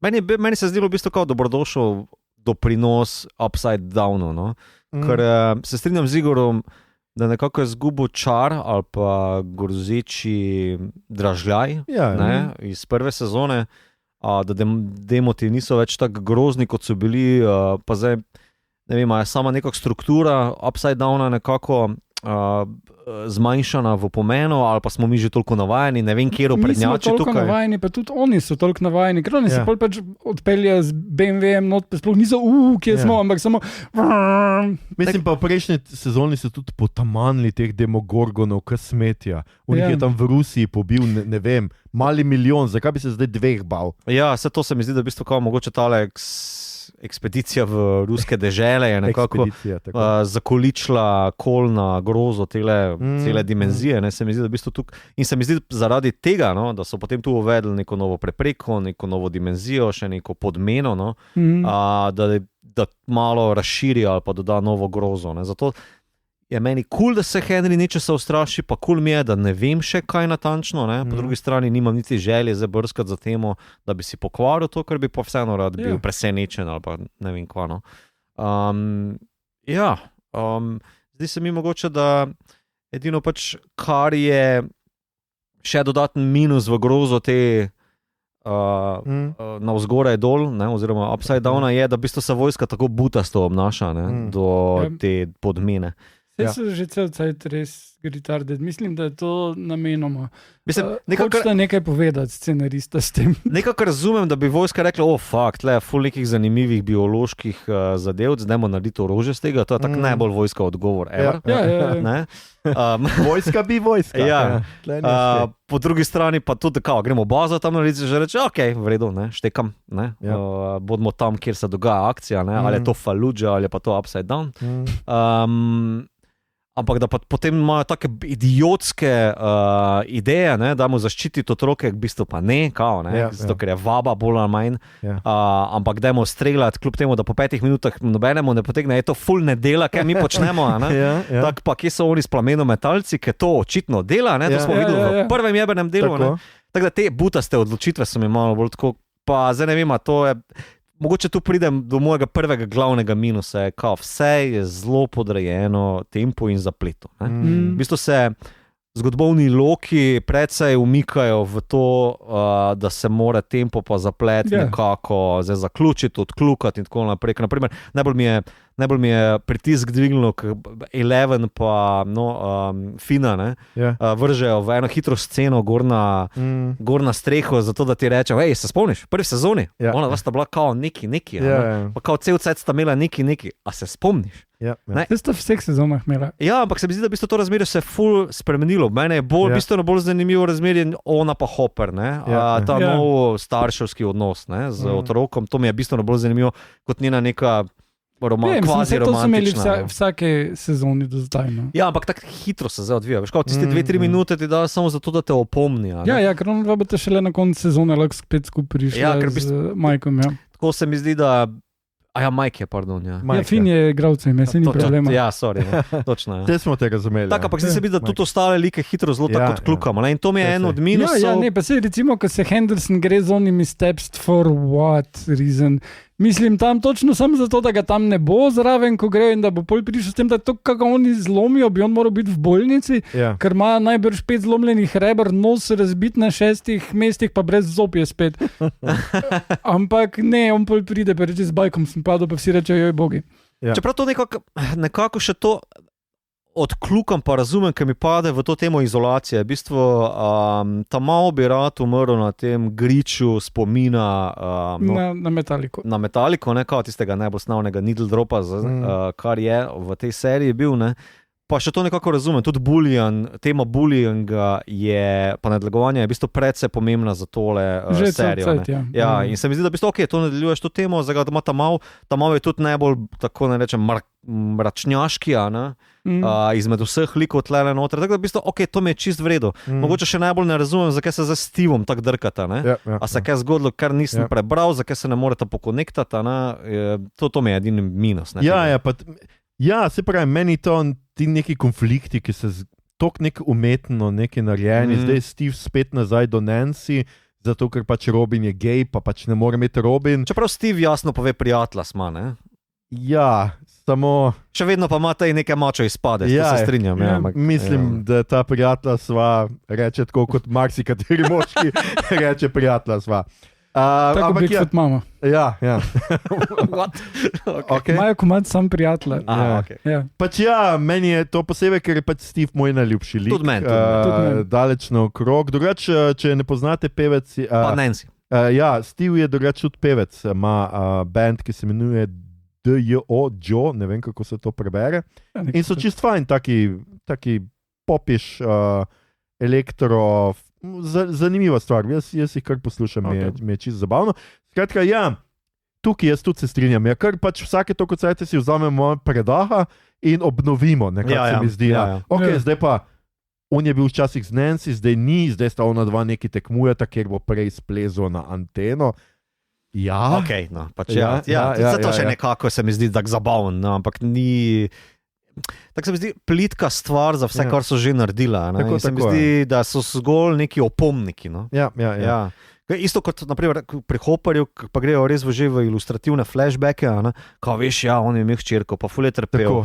[SPEAKER 2] Meni se zdelo v bistvu kao dobrodošel doprinos Upside Downu, no? Ker se strinjam z Igorom, da nekako je zgubil čar ali pa grozeči dražljaj iz prve sezone, da demoti niso več tako grozni, kot so bili, pa zdaj, ne vem, je sama nekako struktura Upside Downa nekako zmanjšana v pomenu, ali pa smo mi že toliko navajeni, ne vem, kjer oprednjači tukaj.
[SPEAKER 3] Mi smo toliko navajeni, pa tudi oni so toliko navajeni, ker oni se pač odpeljajo z BMW-em not, pa sploh niso, kje smo, ampak samo...
[SPEAKER 1] Mislim pa v prejšnji sezoni so tudi potamanili teh demogorgonov, kaj smetja. On jih je tam v Rusiji pobil, ne vem, mali milijon, zakaj bi se zdaj 2 bal?
[SPEAKER 2] Ja, vse to se mi zdi, da v bistvu kao mogoče tale ekspedicija v ruske dežele je nekako zakoličila kol na grozo cele dimenzije. Ne, se mi zdi, da v bistvu in se mi zdi zaradi tega, no, da so potem tu uvedli neko novo prepreko, neko novo dimenzijo, še neko podmeno, no, da malo razširi ali pa doda novo grozo. Ne. Zato je meni da se Henry nečesa ustraši, pa mi je, da ne vem še kaj natančno, ne. Po drugi strani nimam niti želje zabrskati za temo, da bi si pokvaril to, ker bi pa vseeno rad bil presenečen ali pa ne vem kva, no. Zdi se mi mogoče, da edino pač, kar je še dodaten minus v grozo te navzgoraj dol, ne, oziroma upside down je, da v bistvu se vojska tako butasto obnaša, ne, do te podmene.
[SPEAKER 3] So že cel cajt res retarded. Mislim, da je to namenoma.
[SPEAKER 2] Hočete
[SPEAKER 3] nekaj povedati scenarista s tem.
[SPEAKER 2] Nekako razumem, da bi vojska rekla, tle je ful nekih zanimivih bioloških zadev, zdajmo narediti orožje z tega, to je tako najbolj vojska odgovor ever.
[SPEAKER 1] Vojska bi vojska.
[SPEAKER 2] Po drugi strani pa tudi, gremo bazo tam narediti, že reče, v redu, ne, štekam, ne, bodimo tam, kjer se dogaja akcija, ne, ali je to Fallujah, ali je pa to Upside Down. Ampak da pa potem imajo take idiotske ideje, ne, da mu zaščititi otroke, v bistvu pa ne, zato ker je vaba bolj ali manj, ampak dajmo streljati, kljub temu, da po 5 minutah nobenemu ne potegne, je to ful ne dela, kaj mi počnemo, tako pa kje so oni s plamenometalci, ki to očitno dela, ne, to smo videli v prvem jebenem delu, tako da te butaste odločitve so mi malo bolj tako, pa zdaj ne vem, to je. Mogoče tu pridem do mojega prvega glavnega minusa, vse je zelo podrejeno tempu in zapletu. V bistvu se zgodovni loki predvsej umikajo v to, da se mora tempo pa zaplet nekako zaključiti, odkljukati in tako naprej. Naprimer, najbolj mi je pritisk dvignilo, Eleven pa Fina, vržejo v eno hitro sceno gor na streho, zato da ti reče, se spomniš, prvi sezoni, ona sta bila kao neki, pa kao cel cajt sta imela neki, a se spomniš?
[SPEAKER 3] Te sta v vseh sezonah imela.
[SPEAKER 2] Ja, ampak se mi zdi, da bi to razmerje se ful spremenilo. Mene je bistveno bolj zanimivo razmerje ona pa Hopper, ta nov starševski odnos z otrokom, to mi je bistveno bolj zanimivo kot njena neka kvazi romantična.
[SPEAKER 3] To so imeli vsake sezoni do zdaj.
[SPEAKER 2] Ja, ampak tako hitro se zdaj odvija. Veš, tiste 2-3 minute ti da samo zato, da te opomni.
[SPEAKER 3] Ker on boste šele na koncu sezone lahko spet skupaj prišli z Mikeom.
[SPEAKER 2] Tako se mi zdi, da Mike je, pardon.
[SPEAKER 3] Fin je igralcem, se ni problema.
[SPEAKER 2] Ja, sorry, točno.
[SPEAKER 1] Te smo te razumeli.
[SPEAKER 2] Tako, ampak se mi zdi, da tudi ostale like hitro zelo tako odkljukamo. In to mi je eno od minusov.
[SPEAKER 3] Pa se recimo, ko se Henderson gre z onimi steps for what reason. Mislim, tam točno samo zato, da ga tam ne bo zraven, ko gre in da bo pol prišel s tem, da to, kako oni zlomijo, bi on moral biti v bolnici, ker ima najbrž 5 zlomljenih reber, nos razbit na 6 mestih, pa brez zob je spet. Ampak ne, on pol pride, pa reče z bajkom sem padel, pa vsi rečejo, joj bogi.
[SPEAKER 2] Čeprav to nekako še to odkljukam, pa razumem, ker mi pade v to temo izolacije. V bistvu ta malo bi rad umrl na tem griču spomina
[SPEAKER 3] na Metallico.
[SPEAKER 2] Na Metallico, kao tistega najbolj slavnega needle dropa, kar je v tej seriji bil. Ne. Pa še to nekako razumem. Tudi tema bullyinga pa nadlegovanja je v bistvu predvsej pomembna za tole serijo. In se mi zdi, da v bistvu to nadaljuješ to temo, zdaj da ima ta mal je tudi najbolj, tako ne rečem, mračnjaški, izmed vseh likov tlele noter. Tako da v bistvu, to mi je čist v redu. Mogoče še najbolj ne razumem, zakaj se za Stevom tako drkata. A se kaj zgodilo, kar nisem prebral, zakaj se ne morete pokonektati. To mi je edini minus.
[SPEAKER 1] Ja, se pravi, meni to ti neki konflikti, ki se tako nek umetno neki narejeni, zdaj Steve spet nazaj do Nancy, zato ker pač Robin je gej, pa pač ne more imeti Robin.
[SPEAKER 2] Čeprav Steve jasno pove prijatelja sma, ne?
[SPEAKER 1] Ja, samo...
[SPEAKER 2] Še vedno pa ima taj nekaj mačo izpade, se strinjam.
[SPEAKER 1] Mislim, da ta prijatelja sva reče tako kot marsikateri moški reče prijatelja sva.
[SPEAKER 3] Tako Bigfoot mama.
[SPEAKER 1] Ja.
[SPEAKER 3] Imajo komad sam prijatelj.
[SPEAKER 1] Pač meni je to posebej, ker je pač Steve moj najljubši lik.
[SPEAKER 2] Tudi meni.
[SPEAKER 1] Daleč naokrog. Drugače, če ne poznate pevec...
[SPEAKER 2] Pa Nancy.
[SPEAKER 1] Steve je drugače tudi pevec. Ima band, ki se imenuje Joe, ne vem, kako se to prebere. In so čist fajn, taki popiš elektro... Zanimiva stvar, jaz jih kar poslušam, mi je čisto zabavno. Skratka, tukaj jaz tudi se strinjam. Ja, ker pač vsake toliko cajt si vzamemo predaha in obnovimo, nekako se mi zdi. Okay, zdaj pa, on je bil včasih z Nancy, zdaj ni, zdaj sta ona dva neki tekmujeta, ker bo prej splezal na anteno. Ja.
[SPEAKER 2] Okay, no, pač zato še nekako se mi zdi tako zabavno, no, ampak ni... Tako se mi zdi plitka stvar za vse, kar so že naredila. Tako, se mi zdi, da so zgolj neki opomniki. No?
[SPEAKER 1] Ja.
[SPEAKER 2] Isto kot naprimer, pri Hopperju, pa grejo res že v ilustrativne flashbacke, ko veš, on je imel hčerko, pa ful je trpel,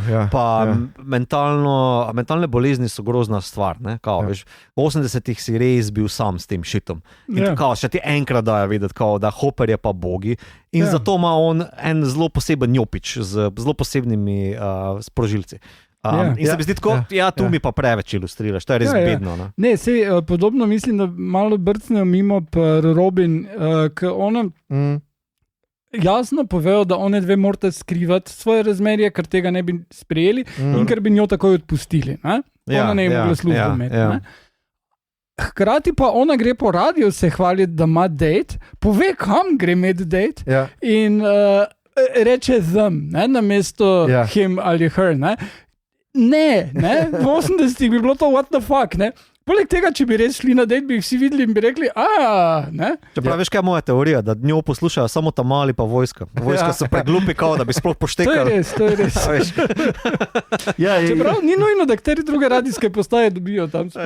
[SPEAKER 2] mentalne bolezni so grozna stvar. Veš, v 80-ih si res bil sam s tem šitom. In še ti enkrat dajo videti, da Hopper je pa bogi. In zato ima on en zelo poseben njopič z zelo posebnimi sprožilci. In se mi zdi tako, tu mi pa preveč ilustriraš, to je res bedno.
[SPEAKER 3] Ne, podobno mislim, da malo brcnejo mimo Robin, ker ona jasno povejo, da one dve morate skrivati svoje razmerje, ker tega ne bi sprejeli in ker bi njo takoj odpustili. Ona ne bi mogla službo imeti. Hkrati pa ona gre po radiju se hvaliti, da ima date, pove, kam gre imeti date in reče them, namesto him ali her. Ne, v 80-ih bi bilo to what the fuck, ne? Poleg tega, če bi res šli na date, bi jih vsi videli in bi rekli, ne?
[SPEAKER 2] Čeprav veš, kaj je moja teorija, da njo poslušajo samo ta mali pa vojska. Vojska so preglupi, kao, da bi sploh poštekali.
[SPEAKER 3] To je res. Čeprav ni nujno, da kateri druge radijske postaje dobijo tam sploh.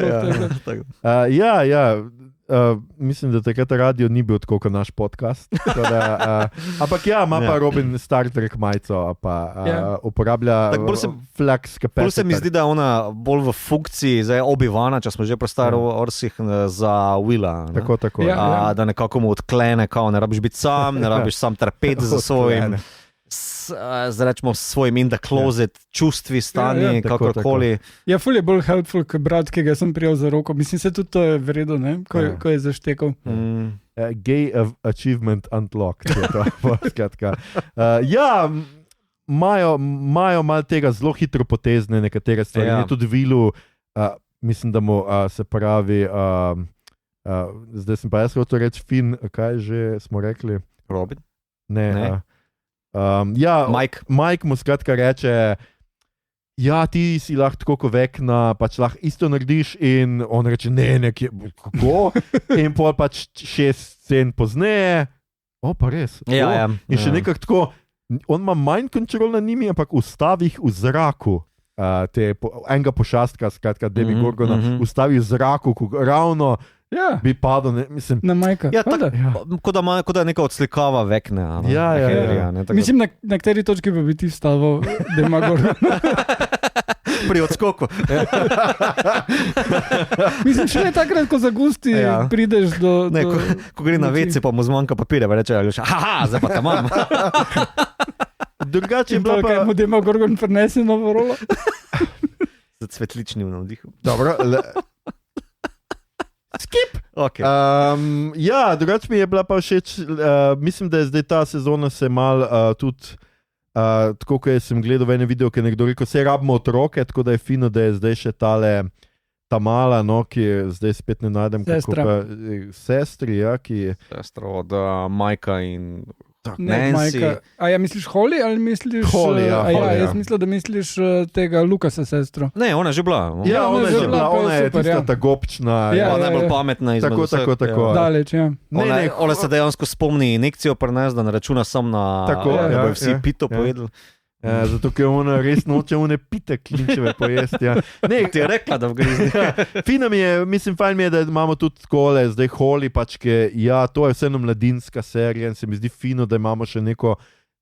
[SPEAKER 1] Mislim, da takrat radio ni bil tako kot naš podcast. Ampak ima pa Robin Star Trek majico, pa uporablja flex kapacity.
[SPEAKER 2] Bolj se mi zdi, da je ona bolj v funkciji zdaj Obi-Wana, če smo že pri Star Warsih, za Willa.
[SPEAKER 1] Tako.
[SPEAKER 2] Da nekako mu odklene, kao, ne rabiš biti sam, ne rabiš sam trpeti za svojim rečemo svojim in the closet čustvi, stanji, kakorkoli.
[SPEAKER 3] Ja, ful je bolj helpful, kot brat, ki ga sem prijel za roko. Mislim, se tudi to je vredno, ko je zaštekal.
[SPEAKER 1] Gay achievement unlocked. Skratka. Imajo malo tega zelo hitro potezne nekatere stvari. Je tudi Vilu, mislim, da mu se pravi, zdaj sem pa jaz hotel reči Finn, kaj že smo rekli?
[SPEAKER 2] Robin?
[SPEAKER 1] Ne.
[SPEAKER 2] Mike
[SPEAKER 1] mu skratka reče, ti si lahko tako kot Vekna, pač lahko isto narediš in on reče, ne, kako? In pol pač 6 scen pozneje, pa res. In še nekako tako, on ima mind control na njimi, ampak ustavi jih v zraku. Enega pošastka, skratka Demigorgona, ustavi v zraku, ravno bi padel, mislim.
[SPEAKER 3] Na Majka.
[SPEAKER 2] Kot da neka odslikava Vekne.
[SPEAKER 3] Mislim, na kateri točki bi ti stavil Demagorgon.
[SPEAKER 2] Pri odskoku.
[SPEAKER 3] Mislim, še ne takrat, ko zagusti, prideš do...
[SPEAKER 2] Ko gre na vece, pa mu zmanjka papirja, reče, zdaj pa te imam.
[SPEAKER 1] Drugače je bilo pa...
[SPEAKER 3] Kaj mu Demagorgon prinese novo rolo?
[SPEAKER 2] Z cvetličnim navdihom.
[SPEAKER 1] Dobro, skip!
[SPEAKER 2] Okay.
[SPEAKER 1] Drugače mi je bila pa všeč, mislim, da je zdaj ta sezona se mal tudi, tako kot sem gledal v enem videu, ki je nekdo rekel, vse rabimo otroke, tako da je fino, da je zdaj še ta mala, ki je zdaj spet ne najdem, sestri,
[SPEAKER 2] Sestra od Majka in
[SPEAKER 3] Nancy. Misliš Holly ali misliš...
[SPEAKER 1] Holly,
[SPEAKER 3] jaz mislim, da misliš tega Lukasa sestro.
[SPEAKER 2] Ne, ona je že bila.
[SPEAKER 1] Ona je že bila, ona je tista ta gobčna.
[SPEAKER 2] Najbolj pametna izmed vseh.
[SPEAKER 1] Tako.
[SPEAKER 3] Daleč,
[SPEAKER 2] Ona se dejansko spomni injekcijo prines, da ne računa sam na...
[SPEAKER 1] Tako,
[SPEAKER 2] da bo vsi pito pojedli.
[SPEAKER 1] Zato, ker ona res noče pite klinčeve pojesti.
[SPEAKER 2] Ne, ti je rekla, da vgrizni.
[SPEAKER 1] Fino mi je, fajn mi je, da imamo tudi skole, zdaj Holly, pač, to je vseeno mladinska serija in se mi zdi fino, da imamo še neko,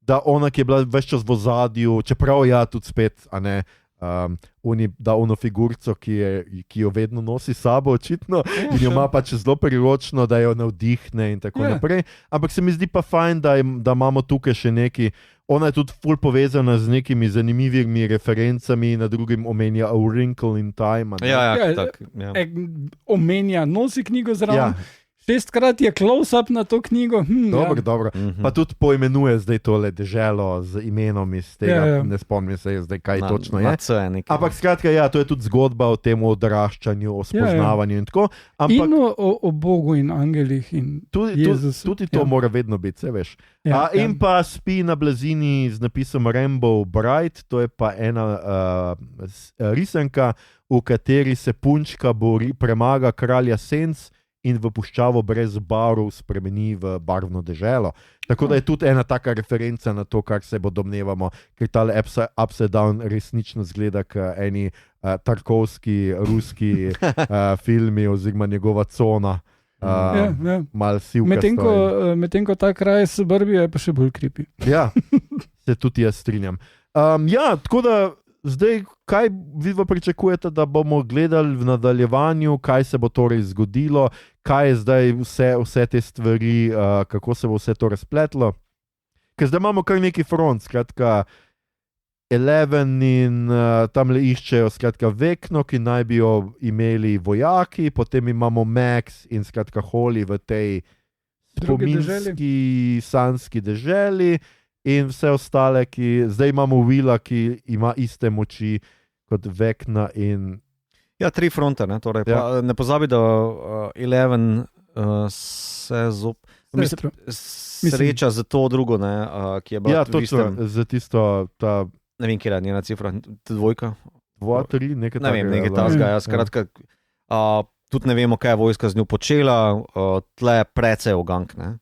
[SPEAKER 1] da ona, ki je bila ves čas v ozadju, čeprav tudi spet, da ono figurico, ki jo vedno nosi sabo, očitno, in jo ima pač zelo priročno, da jo navdihne in tako naprej. Ampak se mi zdi pa fajn, da imamo tukaj še neki. Ona je tudi ful povezana z nekimi zanimivimi referencami, na drugim omenja A Wrinkle in Time.
[SPEAKER 2] Tak.
[SPEAKER 3] Omenja, nosi knjigo zraven. 6-krat je close-up na to knjigo.
[SPEAKER 1] Dobro. Pa tudi poimenuje zdaj tole deželo z imenom iz tega, ne spomnim se zdaj, kaj točno je. Ampak skratka, ja, to je tudi zgodba o tem odraščanju, o spoznavanju in tako.
[SPEAKER 3] In o Bogu in angelih in Jezusu.
[SPEAKER 1] Tudi to mora vedno biti, se veš. In pa Spi na blazini z napisom Rainbow Bright, to je pa ena risanka, v kateri se punčka premaga kralja senc in v puščavo brez barv spremeni v barvno deželo. Tako da je tudi ena taka referenca na to, kar se bo domnevamo, ker tale Upside Down resnično zgleda kot eni tarkovski, ruski filmi oziroma njegova cona. Mal sivkasto.
[SPEAKER 3] Medtem ko ta kraj suburbija je pa še bolj creepy.
[SPEAKER 1] Ja, se tudi jaz strinjam. Tako da zdaj, kaj vi pričakujete, da bomo gledali v nadaljevanju, kaj se bo torej zgodilo, kaj je zdaj vse te stvari, kako se bo vse to razpletlo? Ker zdaj imamo kar neki front, skratka, Eleven in tamle iščejo, skratka, Vekno, ki naj bi jo imeli vojaki, potem imamo Max in skratka Holly v tej spominski, sanski deželi. In vse ostale, zdaj imamo Willa, ki ima iste moči kot Vekna in...
[SPEAKER 2] Ja, 3 fronte, ne? Torej, pa ne pozabi, da Eleven se sreča za to drugo, ne, ki je bila
[SPEAKER 1] v istem... Ja, točno, za tisto...
[SPEAKER 2] Ne vem, kje je njena cifra, 2?
[SPEAKER 1] 2, 3, nekaj takega.
[SPEAKER 2] Ne vem, nekaj tazga, skratka, tudi ne vemo, kaj je vojska z njo počela, tle precej ogank, ne.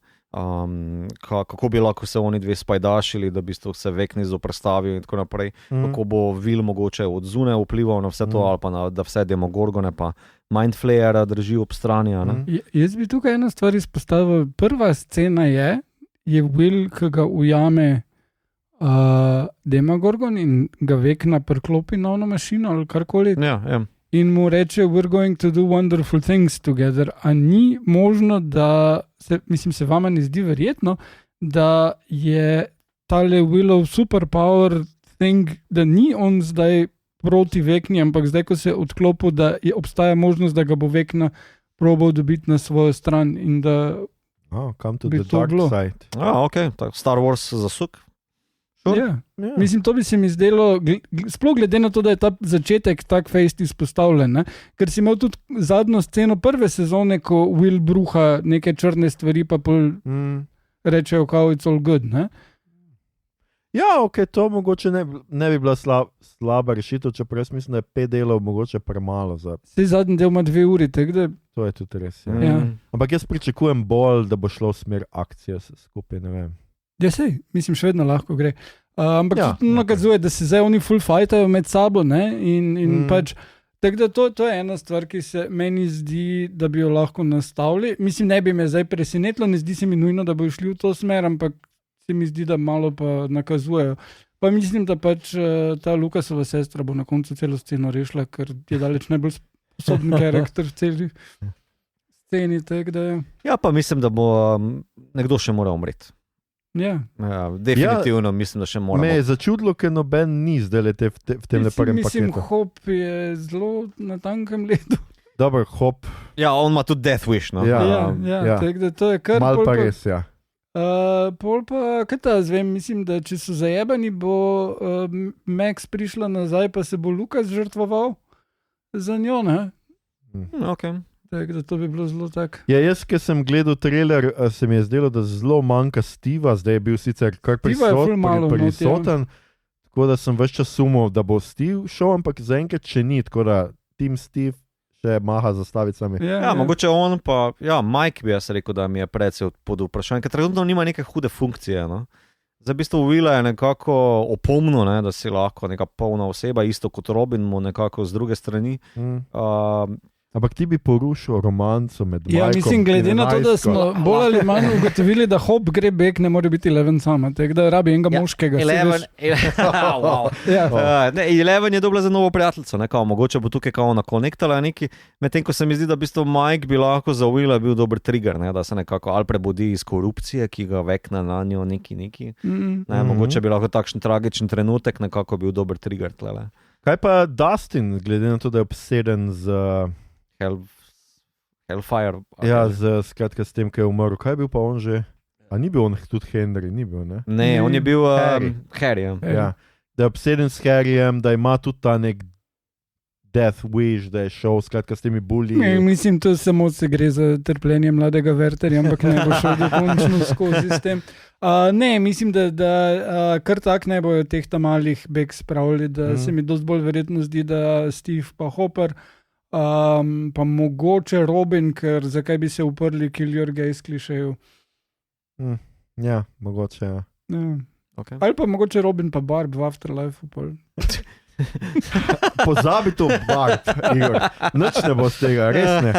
[SPEAKER 2] Kako bi lahko se oni dve spajdašili, da bi se Vekni zoprstavil in tako naprej, kako bo Will mogoče od zune vplival na vse to, ali pa da vse Demogorgone pa Mindflayera drži ob strani.
[SPEAKER 3] Jaz bi tukaj eno stvar izpostavil. Prva scena je Will, ki ga ujame Demogorgon in ga Vekna priklopi na ono mašino ali karkoli.
[SPEAKER 2] Ja.
[SPEAKER 3] In mu reče, we're going to do wonderful things together. A ni možno, da se vama ne zdi verjetno, da je tale Willov superpower thing, da ni on zdaj proti Vekni, ampak zdaj, ko se je odklopil, da obstaja možnost, da ga bo Vekna probal dobiti na svojo stran in da
[SPEAKER 1] come to the dark side.
[SPEAKER 2] Ok, Star Wars zasuk.
[SPEAKER 3] Yeah. Mislim, to bi se mi zdelo, sploh glede na to, da je ta začetek tak fejst izpostavljen, ne? Ker si imel tudi zadnjo sceno prve sezone, ko Will bruha neke črne stvari, pa rečejo, kao it's all good. Ne?
[SPEAKER 1] Ja, ok, to mogoče ne bi bila slaba rešitev, čeprav jaz mislim, da je 5 delov mogoče premalo.
[SPEAKER 3] Sej zadnji del ima 2 uri, tako da...
[SPEAKER 1] To je tudi res, ja. Ampak jaz pričakujem bolj, da bo šlo v smer akcije skupaj, ne vem.
[SPEAKER 3] Ja, sej, mislim, še vedno lahko gre. Ampak tudi nakazuje, da se zdaj oni full fightajo med sabo, ne, in pač, tako da to je ena stvar, ki se meni zdi, da bi jo lahko nastavili. Mislim, ne bi me zdaj presenetilo, ne zdi se mi nujno, da bo šli v to smer, ampak se mi zdi, da malo pa nakazujejo. Pa mislim, da pač ta Lucasova sestra bo na koncu celo sceno rešila, ker je daleč najbolj sposoben karakter v celi sceni, tako da...
[SPEAKER 2] Ja, pa mislim, da bo nekdo še mora umreti.
[SPEAKER 3] Ja,
[SPEAKER 2] definitivno mislim, da še moramo.
[SPEAKER 1] Me je začudilo, ker noben ni zdaj v tem prvem paketu.
[SPEAKER 3] Mislim, Hop je zelo na tankem ledu.
[SPEAKER 1] Dobro, Hop.
[SPEAKER 2] Ja, on ima tudi Death Wish, no.
[SPEAKER 3] Ja. Tako da to je kar...
[SPEAKER 1] Mal pa res, ja.
[SPEAKER 3] Pol pa, kaj ta zvem, mislim, da če so zajebani, bo Max prišla nazaj, pa se bo Lucas žrtvoval za njo, ne?
[SPEAKER 2] Ok.
[SPEAKER 3] Tako da to bi bilo zelo tak.
[SPEAKER 1] Ja, jaz, ki sem gledal trailer, se mi je zdelo, da zelo manjka Steva, zdaj je bil sicer kar prisoten, tako da sem ves čas sumil, da bo Steve šel, ampak zaenkrat še ni, tako da Team Steve še maha za stavicami.
[SPEAKER 2] Ja, mogoče on pa, Mike bi jaz rekel, da mi je predvsej pod vprašanjem, ker trenutno nima neke hude funkcije, no. Zdaj, v bistvu, Willa je nekako opomno, ne, da si lahko neka polna oseba, isto kot Robin mu nekako z druge strani.
[SPEAKER 1] Ampak ti bi porušil romanco med Mikeom.
[SPEAKER 3] Ja, mislim, glede na to, da smo bolj ali manj ugotovili, da Hop gre bek, ne more biti Eleven sama, tako da rabi enega moškega.
[SPEAKER 2] Eleven je dobila za novo prijateljico, ne, kao, mogoče bo tukaj kao nakonektala neki, medtem ko se mi zdi, da v bistvu Mike bi lahko za Willa bil dober trigger, ne, da se nekako ali prebudi iz korupcije, ki ga Vekna na njo neki. Ne, mogoče bi lahko takšen tragičen trenutek nekako bil dober trigger tlele.
[SPEAKER 1] Kaj pa Dustin, glede na to, da je obseden z...
[SPEAKER 2] Hellfire.
[SPEAKER 1] Ja, skratka s tem, ki je umrl. Kaj je bil pa on že? A ni bil on tudi Henry, ni bil, ne?
[SPEAKER 2] Ne, on je bil Harry.
[SPEAKER 1] Ja. Da je obseden s Harryjem, da ima tudi ta nek death wish, da je šel skratka s temi bulji.
[SPEAKER 3] Ne, mislim, to samo se gre za trpljenje mladega Werterja, ampak ne bo šel dokončno skozi s tem. Ne, mislim, da kar tak ne bojo teh tam malih beg spravili, da se mi dosti bolj verjetno zdi, da Steve pa Hopper, pa mogoče Robin, ker zakaj bi se uprli Kill Your Gaze klišeju.
[SPEAKER 1] Ja, mogoče, ja.
[SPEAKER 2] Okay.
[SPEAKER 3] Ali pa mogoče Robin pa Barb v Afterlife upol.
[SPEAKER 1] Pozabi to Barb, Igor. Nič ne bo z tega, res ne.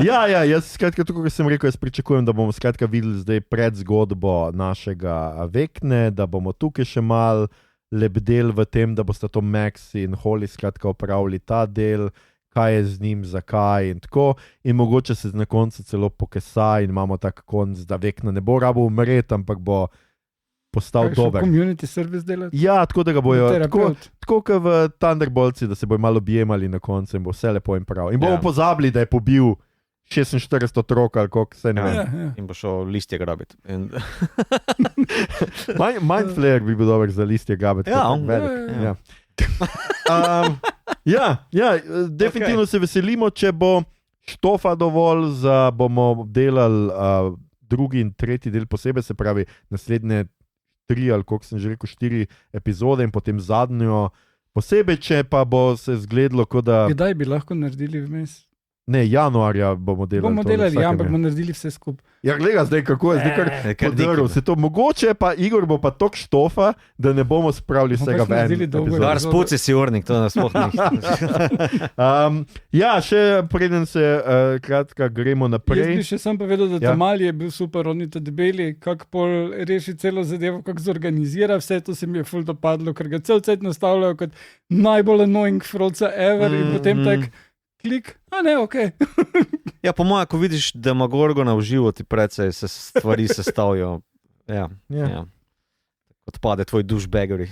[SPEAKER 1] Ja, jaz skratka, tako kot sem rekel, jaz pričakujem, da bomo skratka videli zdaj predzgodbo našega Vekne, da bomo tukaj še mal lebdel v tem, da bosta to Max in Holly skratka opravili ta del, kaj je z njim, zakaj in tako. In mogoče se na koncu celo pokesa in imamo tak konc, da Vekna ne bo rabo umreti, ampak bo postal dober.
[SPEAKER 3] Community service delati?
[SPEAKER 1] Ja, tako da ga bojo, tako kot v Thunderboltsi, da se bojo malo objemali na koncu in bo vse lepo in prav. In bomo pozabili, da je pobil 46 otrok ali koliko se ne vem.
[SPEAKER 2] Ja. In bo šel listje grabiti.
[SPEAKER 1] Mind Flayer bi bil dober za listje grabiti. Definitivno se veselimo, če bo štofa dovolj, bomo delali drugi in tretji del posebej, se pravi naslednje 3 ali koliko sem že rekel 4 epizode in potem zadnjo posebej, če pa bo se zgledalo, kot da...
[SPEAKER 3] Kdaj bi lahko naredili vmes?
[SPEAKER 1] Ne, januarja bomo delali.
[SPEAKER 3] Bomo delali, ampak bomo naredili vse skupaj.
[SPEAKER 1] Ja, gledaj zdaj, kako je, zdaj kar podrl. Se to mogoče, pa Igor bo pa tok štofa, da ne bomo spravili vsega ven.
[SPEAKER 2] Dar spuci si urnik, to nas sploh ni.
[SPEAKER 1] Ja, še preden se kratka gremo naprej.
[SPEAKER 3] Jaz bi še sam povedal, da Tamal je bil super, oni to debeli, kako pol reši celo zadevo, kako zorganizira, vse to se mi je ful dopadlo, ker ga cel cel nastavljajo kot najbolj annoying froca ever in potem tak klik, ok.
[SPEAKER 2] Ja, po mojem, ko vidiš Demogorgona v živo, ti precej se stvari sestavijo. Ja. Odpade tvoj douchebaggery.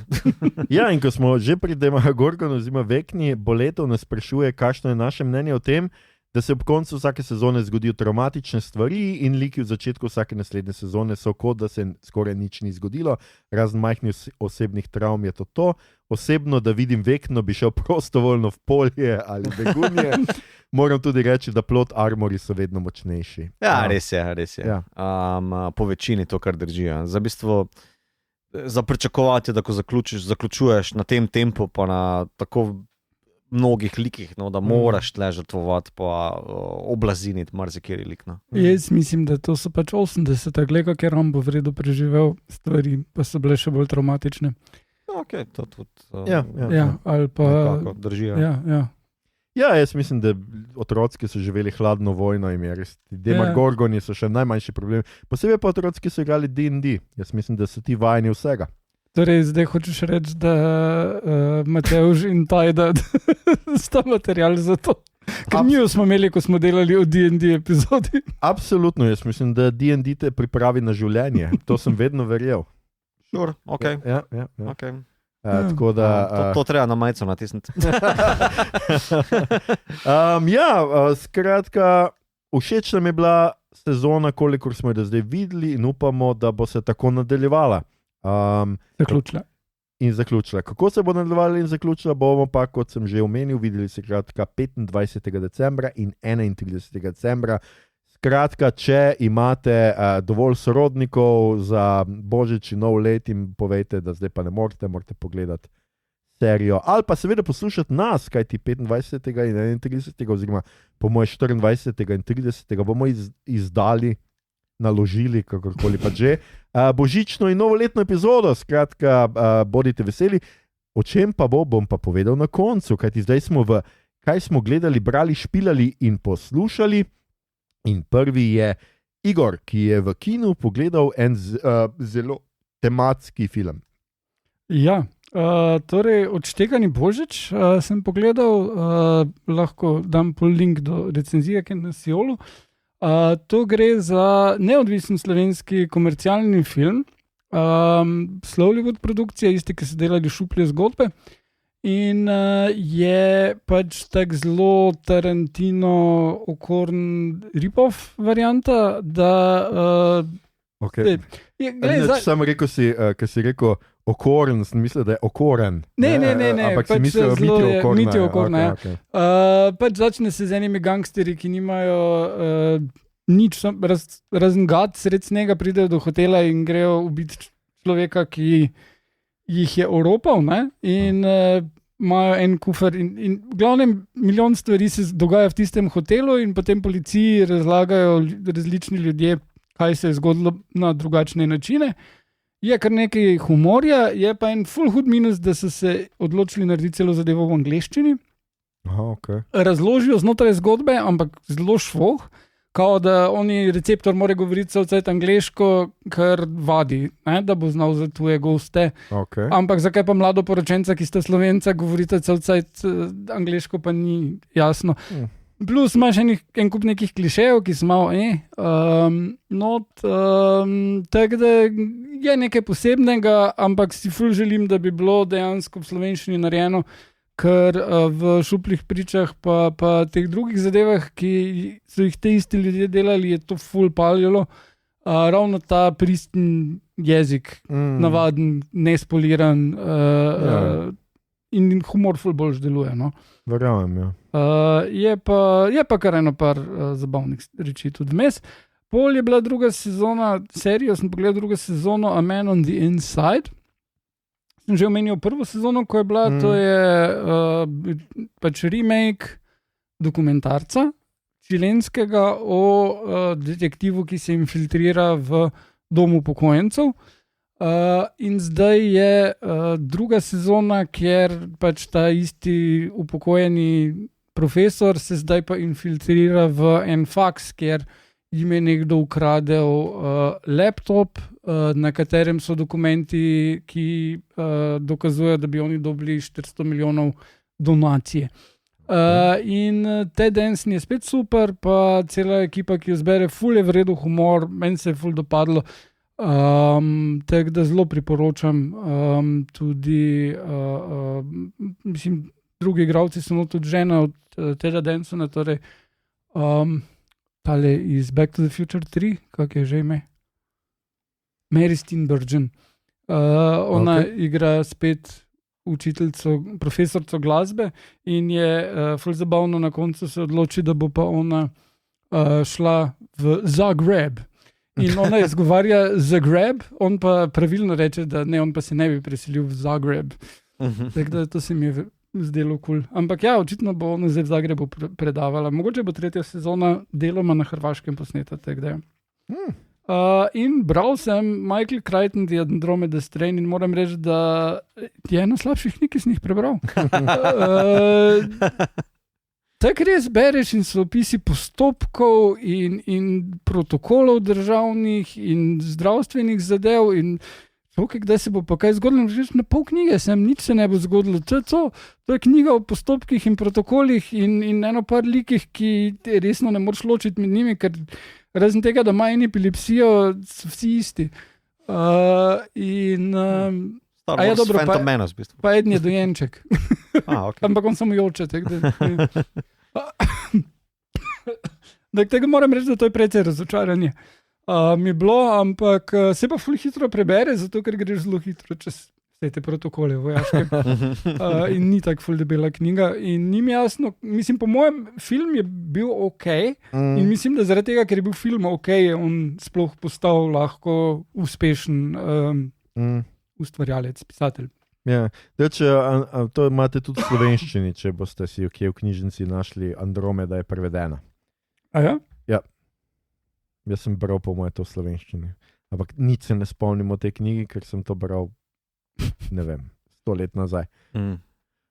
[SPEAKER 1] Ja, in ko smo že pri Demogorgonu oziroma Vekni, Boletov nas sprašuje, kakšno je naše mnenje o tem, da se ob koncu vsake sezone zgodijo traumatične stvari in liki v začetku vsake naslednje sezone so kot, da se skoraj nič ni zgodilo, razen majhnih osebnih travm je to. Osebno, da vidim Vekno, bi šel prostovoljno v polje ali begunje. Moram tudi reči, da plot armori so vedno močnejši.
[SPEAKER 2] Ja, res je. Ja. Po večini to, kar drži. Za bistvo, za pričakovati, da ko zaključuješ na tem tempu, pa na tako mnogih likih, da moraš tle žrtvovati pa oblaziniti marsikeri lik.
[SPEAKER 3] Jaz mislim, da to so pač 80. Gleda, ker on bo v redu preživel stvari, pa so bile še bolj traumatične.
[SPEAKER 2] Ok, to tudi
[SPEAKER 3] ali pa
[SPEAKER 2] držijo.
[SPEAKER 1] Ja, jaz mislim, da otroci, ki so živeli hladno vojno, jim je res. Demogorgoni so še najmanjši problem. Posebej pa otroci, ki so igrali D&D. Jaz mislim, da so ti vajeni vsega.
[SPEAKER 3] Torej, zdaj hočeš reči, da Mateuš in Tajda sta material za to. Ker njo smo imeli, ko smo delali o D&D epizodi.
[SPEAKER 1] Absolutno, jaz mislim, da D&D te pripravi na življenje. To sem vedno verjel.
[SPEAKER 2] Sure, ok.
[SPEAKER 1] Ja.
[SPEAKER 2] Okay.
[SPEAKER 1] Tako da,
[SPEAKER 2] to treba na majico natisniti.
[SPEAKER 1] Skratka, všeč nam je bila sezona, kolikor smo jo zdaj videli in upamo, da bo se tako nadaljevala. Zaključila. Kako se bo nadaljevala in zaključila, bomo pa, kot sem že omenil, videli se kratka 25. decembra in 31. decembra. Skratka, če imate dovolj sorodnikov za Božič in Nov let in povejte, da zdaj pa ne morate pogledati serijo. Ali pa seveda poslušati nas, kajti 25. in 31. oziroma po moje 24. in 30. bomo izdali, naložili, kakorkoli pa že, božično in novoletno epizodo. Skratka, bodite veseli. O čem pa bom pa povedal na koncu, kajti zdaj smo kaj smo gledali, brali, špilali in poslušali. In prvi je Igor, ki je v kinu pogledal en zelo tematski film.
[SPEAKER 3] Ja, torej Odštekani Božič sem pogledal, lahko dam pol link do recenzije, ki je na Siolu. To gre za neodvisen slovenski komercialni film, Slowlywood produkcija, isti, ki so delali Šuplje zgodbe. In je pač tako zelo Tarantino okorn rip-off varianta, da
[SPEAKER 1] Okay. Samo rekel si, ker si rekel okoren, sem mislil, da je okoren.
[SPEAKER 3] Ne,
[SPEAKER 1] ampak
[SPEAKER 3] pač
[SPEAKER 1] si mislil, da
[SPEAKER 3] Mitja Okorna.
[SPEAKER 1] Okay.
[SPEAKER 3] Pač začne se z enimi gangsterji, ki nimajo nič, razen gad, sred snega pridejo do hotela in grejo ubiti človeka, ki jih je oropal, ne? In imajo en kufer in v glavnem milijon stvari se dogaja v tistem hotelu in potem policiji razlagajo različni ljudje, kaj se je zgodilo na drugačne načine. Je kar nekaj humorja, je pa en full hud minus, da so se odločili narediti celo zadevo v angleščini.
[SPEAKER 1] Aha, okay.
[SPEAKER 3] Razložijo znotraj zgodbe, ampak zelo švoh, kao da oni receptor mora govoriti celcajt angleško, kar vadi, ne, da bo znal za tuje goste.
[SPEAKER 1] Okay.
[SPEAKER 3] Ampak zakaj pa mladoporočenca, ki sta Slovenca, govorita celcajt angleško, pa ni jasno. Plus imaš en kup nekih klišejev, ki so malo tako da je nekaj posebnega, ampak si ful želim, da bi bilo dejansko v slovenščini narejeno, ker v šuplih pričah pa teh drugih zadevah, ki so jih te isti ljudje delali, je to ful paljalo. Ravno ta pristen jezik, navaden, nespoliran in humor ful bolj deluje, no.
[SPEAKER 1] Verjamem, ja.
[SPEAKER 3] Je pa kar eno par zabavnih reči tudi vmes. Pol je bila druga sezona, serijo sem pogledal drugo sezono A Man on the Inside. Sem že omenil prvo sezono, ko je bila, to je pač remake dokumentarca čilenskega o detektivu, ki se infiltrira v domu upokojencev. In zdaj je druga sezona, kjer pač ta isti upokojeni profesor se zdaj pa infiltrira v en faks, kjer jim je nekdo ukradel laptop, na katerem so dokumenti, ki dokazujejo, da bi oni dobili 400 milijonov donacije. In Ted Danson je spet super, pa cela ekipa, ki jo zbere, ful je v redu humor, meni se je ful dopadlo. Tako da zelo priporočam tudi mislim, drugi igralci so tudi žena od Teda Dansona, torej tale iz Back to the Future 3, kak je že ime? Mary Steenburgen. Ona igra spet učiteljico, profesorco glasbe in je ful zabavno, na koncu se odloči, da bo pa ona šla v Zagreb. In ona izgovarja Zagreb, on pa pravilno reče, da ne, on pa se ne bi preselil v Zagreb. Tako da to se mi je zdelo kul. Ampak ja, očitno bo ona zdaj v Zagrebu predavala. Mogoče bo tretja sezona deloma na Hrvaškem posneta. In bral sem Michael Crichton, The Andromeda Strain in moram reči, da je ena slabših knjig, ki sem jih prebral. Tako res bereš in so opisi postopkov in protokolov državnih in zdravstvenih zadev in kdaj se bo pa kaj zgodilo, že na pol knjige nič se ne bo zgodilo. To je knjiga o postopkih in protokolih in eno par likih, ki resno ne moreš ločiti med njimi, ker razen tega, da ima en epilepsijo, so vsi isti.
[SPEAKER 2] Star Wars Phantom Menace, v bistvu.
[SPEAKER 3] Pa eden je dojenček.
[SPEAKER 2] Okay.
[SPEAKER 3] Ampak on samo joče. Tega moram reči, da to je precej razočaranje. Mi je bilo, ampak se pa ful hitro prebere, zato ker greš zelo hitro čez vse te protokole vojaške. In ni tako ful debela knjiga. In ni mi jasno, mislim, po mojem film je bil ok in mislim, da zaradi tega, ker je bil film ok, je on sploh postal lahko uspešen ustvarjalec, pisatelj.
[SPEAKER 1] Ja, to imate tudi v slovenščini, če boste si v knjižnici našli Andromeda je prevedena.
[SPEAKER 3] A ja?
[SPEAKER 1] Ja. Jaz sem bral po moje to v slovenščini. Ampak nič se ne spomnim o tej knjigi, ker sem to bral, ne vem, 100 let nazaj.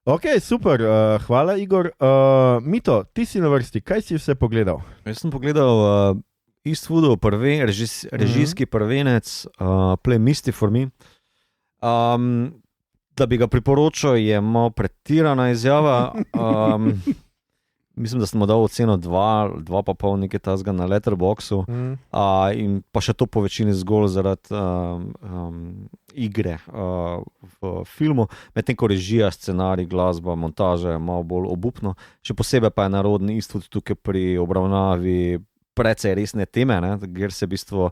[SPEAKER 1] Ok, super, hvala Igor. Mito, ti si na vrsti, kaj si vse pogledal?
[SPEAKER 2] Jaz sem pogledal Eastwoodov režijski prvenec Play Misty for Me. Da bi ga priporočal, je malo pretirana izjava. mislim, da sem mu dal oceno 2,5 nekaj tazga na Letterboxdu, in pa še to po večini zgolj zaradi igre v filmu, medtem ko režija, scenarij, glasba, montaža je malo bolj obupno, še posebej pa je Narodni Eastwood tukaj pri obravnavi precej resne teme, ne, kjer se v bistvu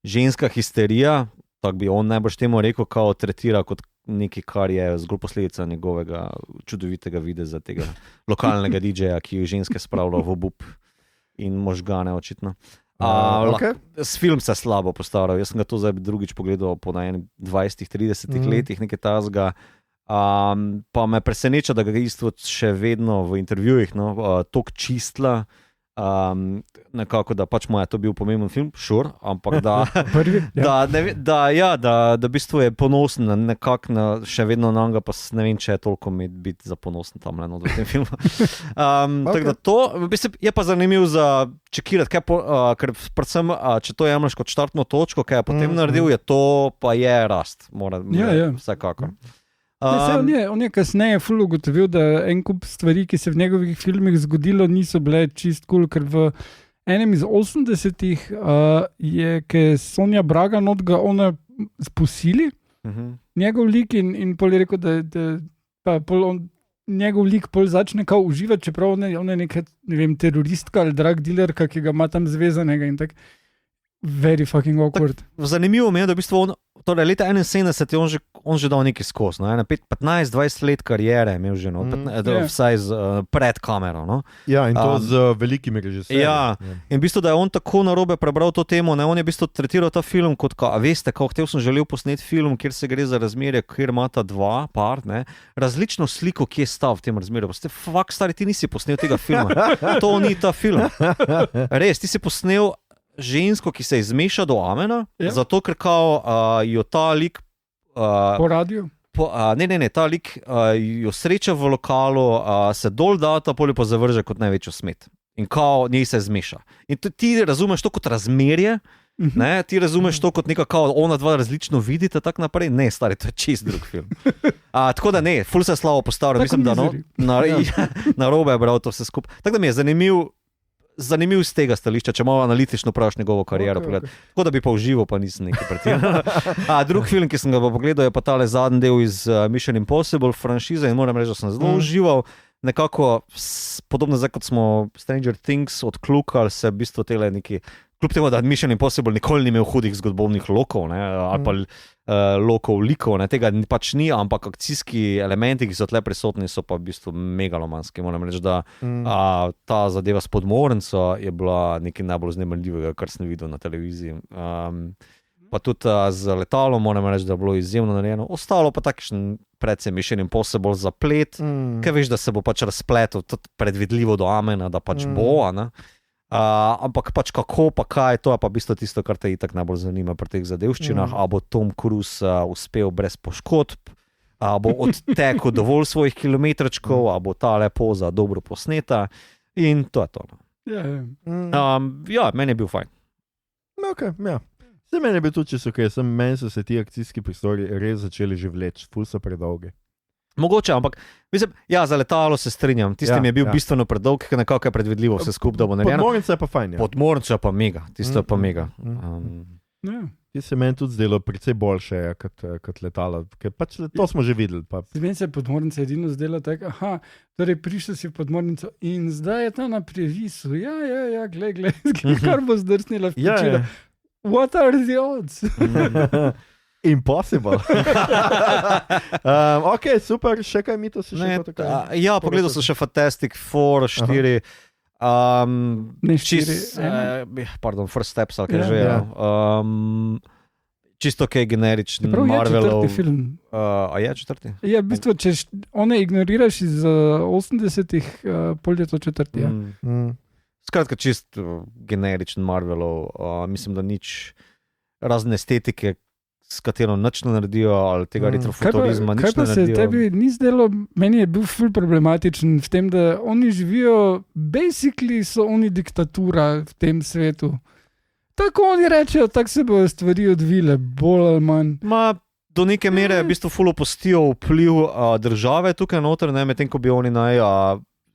[SPEAKER 2] ženska histerija, tako bi on najbrž temu rekel, kao tretira kot nekaj, kar je zgolj posledica njegovega čudovitega videza tega lokalnega DJ-ja, ki ženske spravlja v obup in možgane očitno. Okay. Film se slabo postaral, jaz sem ga to zdaj drugič pogledal po 20-30 letih, nekaj tazga. Pa me preseneča, da ga Eastwood še vedno v intervjujih toliko čistla, nekako, da pač mu je to bil pomemben film, sure, ampak da v bistvu je ponosen nekako še vedno na njega, pa ne vem, če je toliko biti za ponosen tam v tem filmu. Tako da to, v bistvu je pa zanimiv za čekirati, ker predvsem, če to jemlješ kot štartno točko, kaj je potem naredil, je to pa je rast, vsekakor.
[SPEAKER 3] On je kasneje ful ugotovil, da en kup stvari, ki se v njegovih filmih zgodilo, niso bile čist cool, ker v enem iz 80-ih je, ki je Sonja Braga ga ona spustili, njegov lik in pol je rekel, da njegov lik pol začne kao uživati, čeprav on je neka, ne vem, teroristka ali drug dealerka, ki ga ima tam zvezanega in tak. Very fucking awkward.
[SPEAKER 2] Zanimivo mi je, da v bistvu torej leta 71 je on že dal nekaj skozi, 15-20 let karijere imel že, vsaj pred kamero. No?
[SPEAKER 1] Ja, in to z velikimi režiserji.
[SPEAKER 2] Ja, in v bistvu, da je on tako narobe prebral to temo, on je v bistvu tretiral ta film kot, veste, hotel sem želel posneti film, kjer se gre za razmerje, kjer imata dva par, različno sliko, kje sta v tem razmerju. Fak, stari, ti nisi posnel tega filma. To ni ta film. Res, ti si posnel žensko, ki se izmeša do amena, zato ker jo ta lik
[SPEAKER 3] po radiju?
[SPEAKER 2] Ta lik jo sreča v lokalu, se dol data, pol pa zavrže kot največjo smet. In njej se izmeša. In ti razumeš to kot razmerje, ti razumeš to kot neka ona dva različno vidite, tak naprej. Ne, stari, to je čist drug film. Tako da ne, ful se slabo postavlja. Mislim, da narobe je bral to vse skupaj. Tako da mi je zanimiv z tega stališča, če malo analitično praviš njegovo kariero. Okay. Tako da bi pa užival, pa nisem nekaj pretiran. Drug film, ki sem ga pa pogledal, je pa tale zadnji del iz Mission Impossible franšize in moram reči, da sem zelo užival. Nekako podobno zdaj, kot smo Stranger Things odklukali, se v bistvu tele neki, kljub temu, da Mission Impossible nikoli ni imel hudih zgodbovnih lokov, ali pa lokov likov, tega pač ni, ampak akcijski elementi, ki so tle prisotni, so pa v bistvu megalomanski. Moram reči, da ta zadeva s podmornico je bila nekaj najbolj vznemirljivega, kar sem videl na televiziji. Pa tudi z letalom, moram reči, da je bilo izjemno narejeno. Ostalo pa takšen predvsem Mission Impossible zaplet, kaj veš, da se bo pač razpletel predvidljivo do amena, da pač bo, ampak pač kako, pa kaj, to je pa v bistvu tisto, kar te itak najbolj zanima pri teh zadevščinah, a bo Tom Cruise uspel brez poškodb, a bo odtekel dovolj svojih kilometrčkov, a bo ta poza dobro posneta in to je to. Meni je bil fajn.
[SPEAKER 1] Ok, ja. Zdaj meni je bil tudi čisto ok, meni so se ti akcijski pristori res začeli že vleči, ful so predolgi.
[SPEAKER 2] Mogoče, ampak mislim, za letalo se strinjam. Tistim je bil bistveno predolg, ker nekako je predvidljivo vse skupaj, da bo narejeno.
[SPEAKER 1] Podmornica je pa fajn.
[SPEAKER 2] Podmornica je pa mega, tisto je pa mega.
[SPEAKER 1] Ti se meni tudi zdelo precej boljše kot letalo, ker pač to smo že videli.
[SPEAKER 3] Meni se je podmornica edino zdela tako, torej prišel si v podmornico in zdaj je ta na previsu. Ja, glej, kar bo zdrsnila v pečino. What are the odds?
[SPEAKER 1] Impossible. Ok, super, še kaj mi to si še tako?
[SPEAKER 2] Pogledal sem še Fantastic Four 4. First Steps, ali kaj že je. Čisto kaj generični Marvelov.
[SPEAKER 3] Je film.
[SPEAKER 2] Je četrti?
[SPEAKER 3] Ja, v bistvu, če one ignoriraš iz 80-ih, pol je to četrti.
[SPEAKER 2] Skratka, čisto generični Marvelov. Mislim, da nič razne estetike, s katero nič ne naredijo, ali tega retrofuturizma nič ne naredijo. Kaj pa se
[SPEAKER 3] tebi ni zdelo, meni je bil ful problematičen v tem, da oni živijo, basically so oni diktatura v tem svetu. Tako oni rečejo, tako se bojo stvari odvile, bolj ali manj.
[SPEAKER 2] Do neke mere v bistvu ful opustijo vpliv države tukaj noter, medtem ko bi oni naj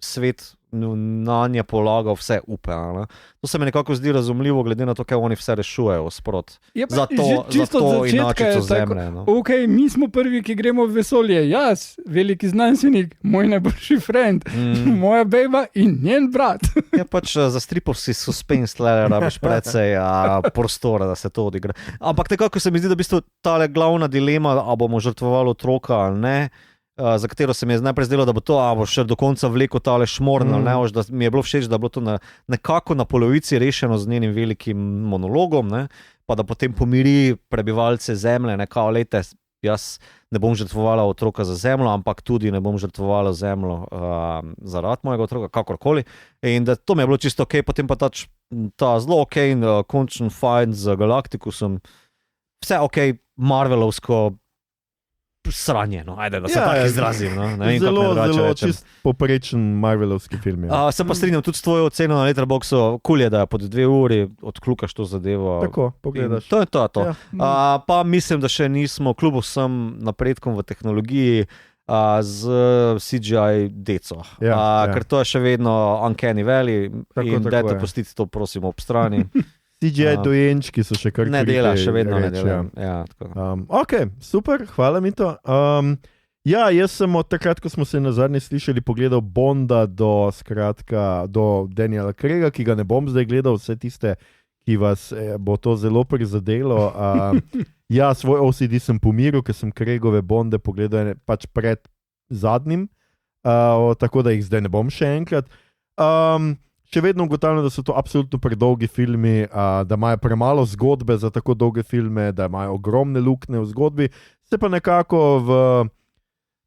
[SPEAKER 2] svet na nje polagal vse upe. Ne? To se mi nekako zdi razumljivo, glede na to, kaj oni vse rešujejo sprot. Za to inačico Zemlje. No.
[SPEAKER 3] Ok, mi smo prvi, ki gremo v vesolje. Jaz, veliki znanstvenik, moj najboljši friend, moja beba in njen brat.
[SPEAKER 2] Ja, pač za stripovski suspense tle rabiš precej prostora, da se to odigra. Ampak nekako se mi zdi, da v bistvu tale glavna dilema, a bomo žrtvovali otroka ali ne, za katero se mi je najprej zdelo, da bo to bo še do konca vleko tale šmorn, ali ne, da mi je bilo všeč, da je bilo to nekako na polovici rešeno z njenim velikim monologom, ne, pa da potem pomiri prebivalce Zemlje, ne, kao, lejte, jaz ne bom žrtvovala otroka za Zemljo, ampak tudi ne bom žrtvovala Zemljo zaradi mojega otroka, kakorkoli. In da to mi je bilo čisto ok, potem pa ta zelo ok končen fight z Galacticusom, vse ok, Marvelovsko sranje, no, ajde, da se tako izrazim. No. Ne vem,
[SPEAKER 1] zelo čist poprečen Marvelovski film.
[SPEAKER 2] Se pa strinjam tudi s tvojo oceno na Letterboxdu, cool je, da je pod 2 uri odklukaš to zadevo.
[SPEAKER 1] Tako, pogledaš.
[SPEAKER 2] To je to. Ja. Pa mislim, da še nismo, kljub vsem napredkom v tehnologiji, z CGI deco. Ker to je še vedno Uncanny Valley in dajte pustiti to, prosim, ob strani.
[SPEAKER 1] CGI dojenčki so še kar
[SPEAKER 2] ne dela, še vedno ne dela.
[SPEAKER 1] Ok, super, hvala mi to. Jaz sem od takrat, ko smo se nazadnje slišali, pogledal Bonda do Daniela Craiga, ki ga ne bom zdaj gledal, vse tiste, ki vas bo to zelo prizadelo. Svoj OCD sem pomiril, ker sem Craigove Bonde pogledal pač pred zadnjim, tako da jih zdaj ne bom še enkrat. Še vedno ugotavljam, da so to absolutno predolgi filmi, da imajo premalo zgodbe za tako dolge filme, da imajo ogromne luknje v zgodbi. Se pa nekako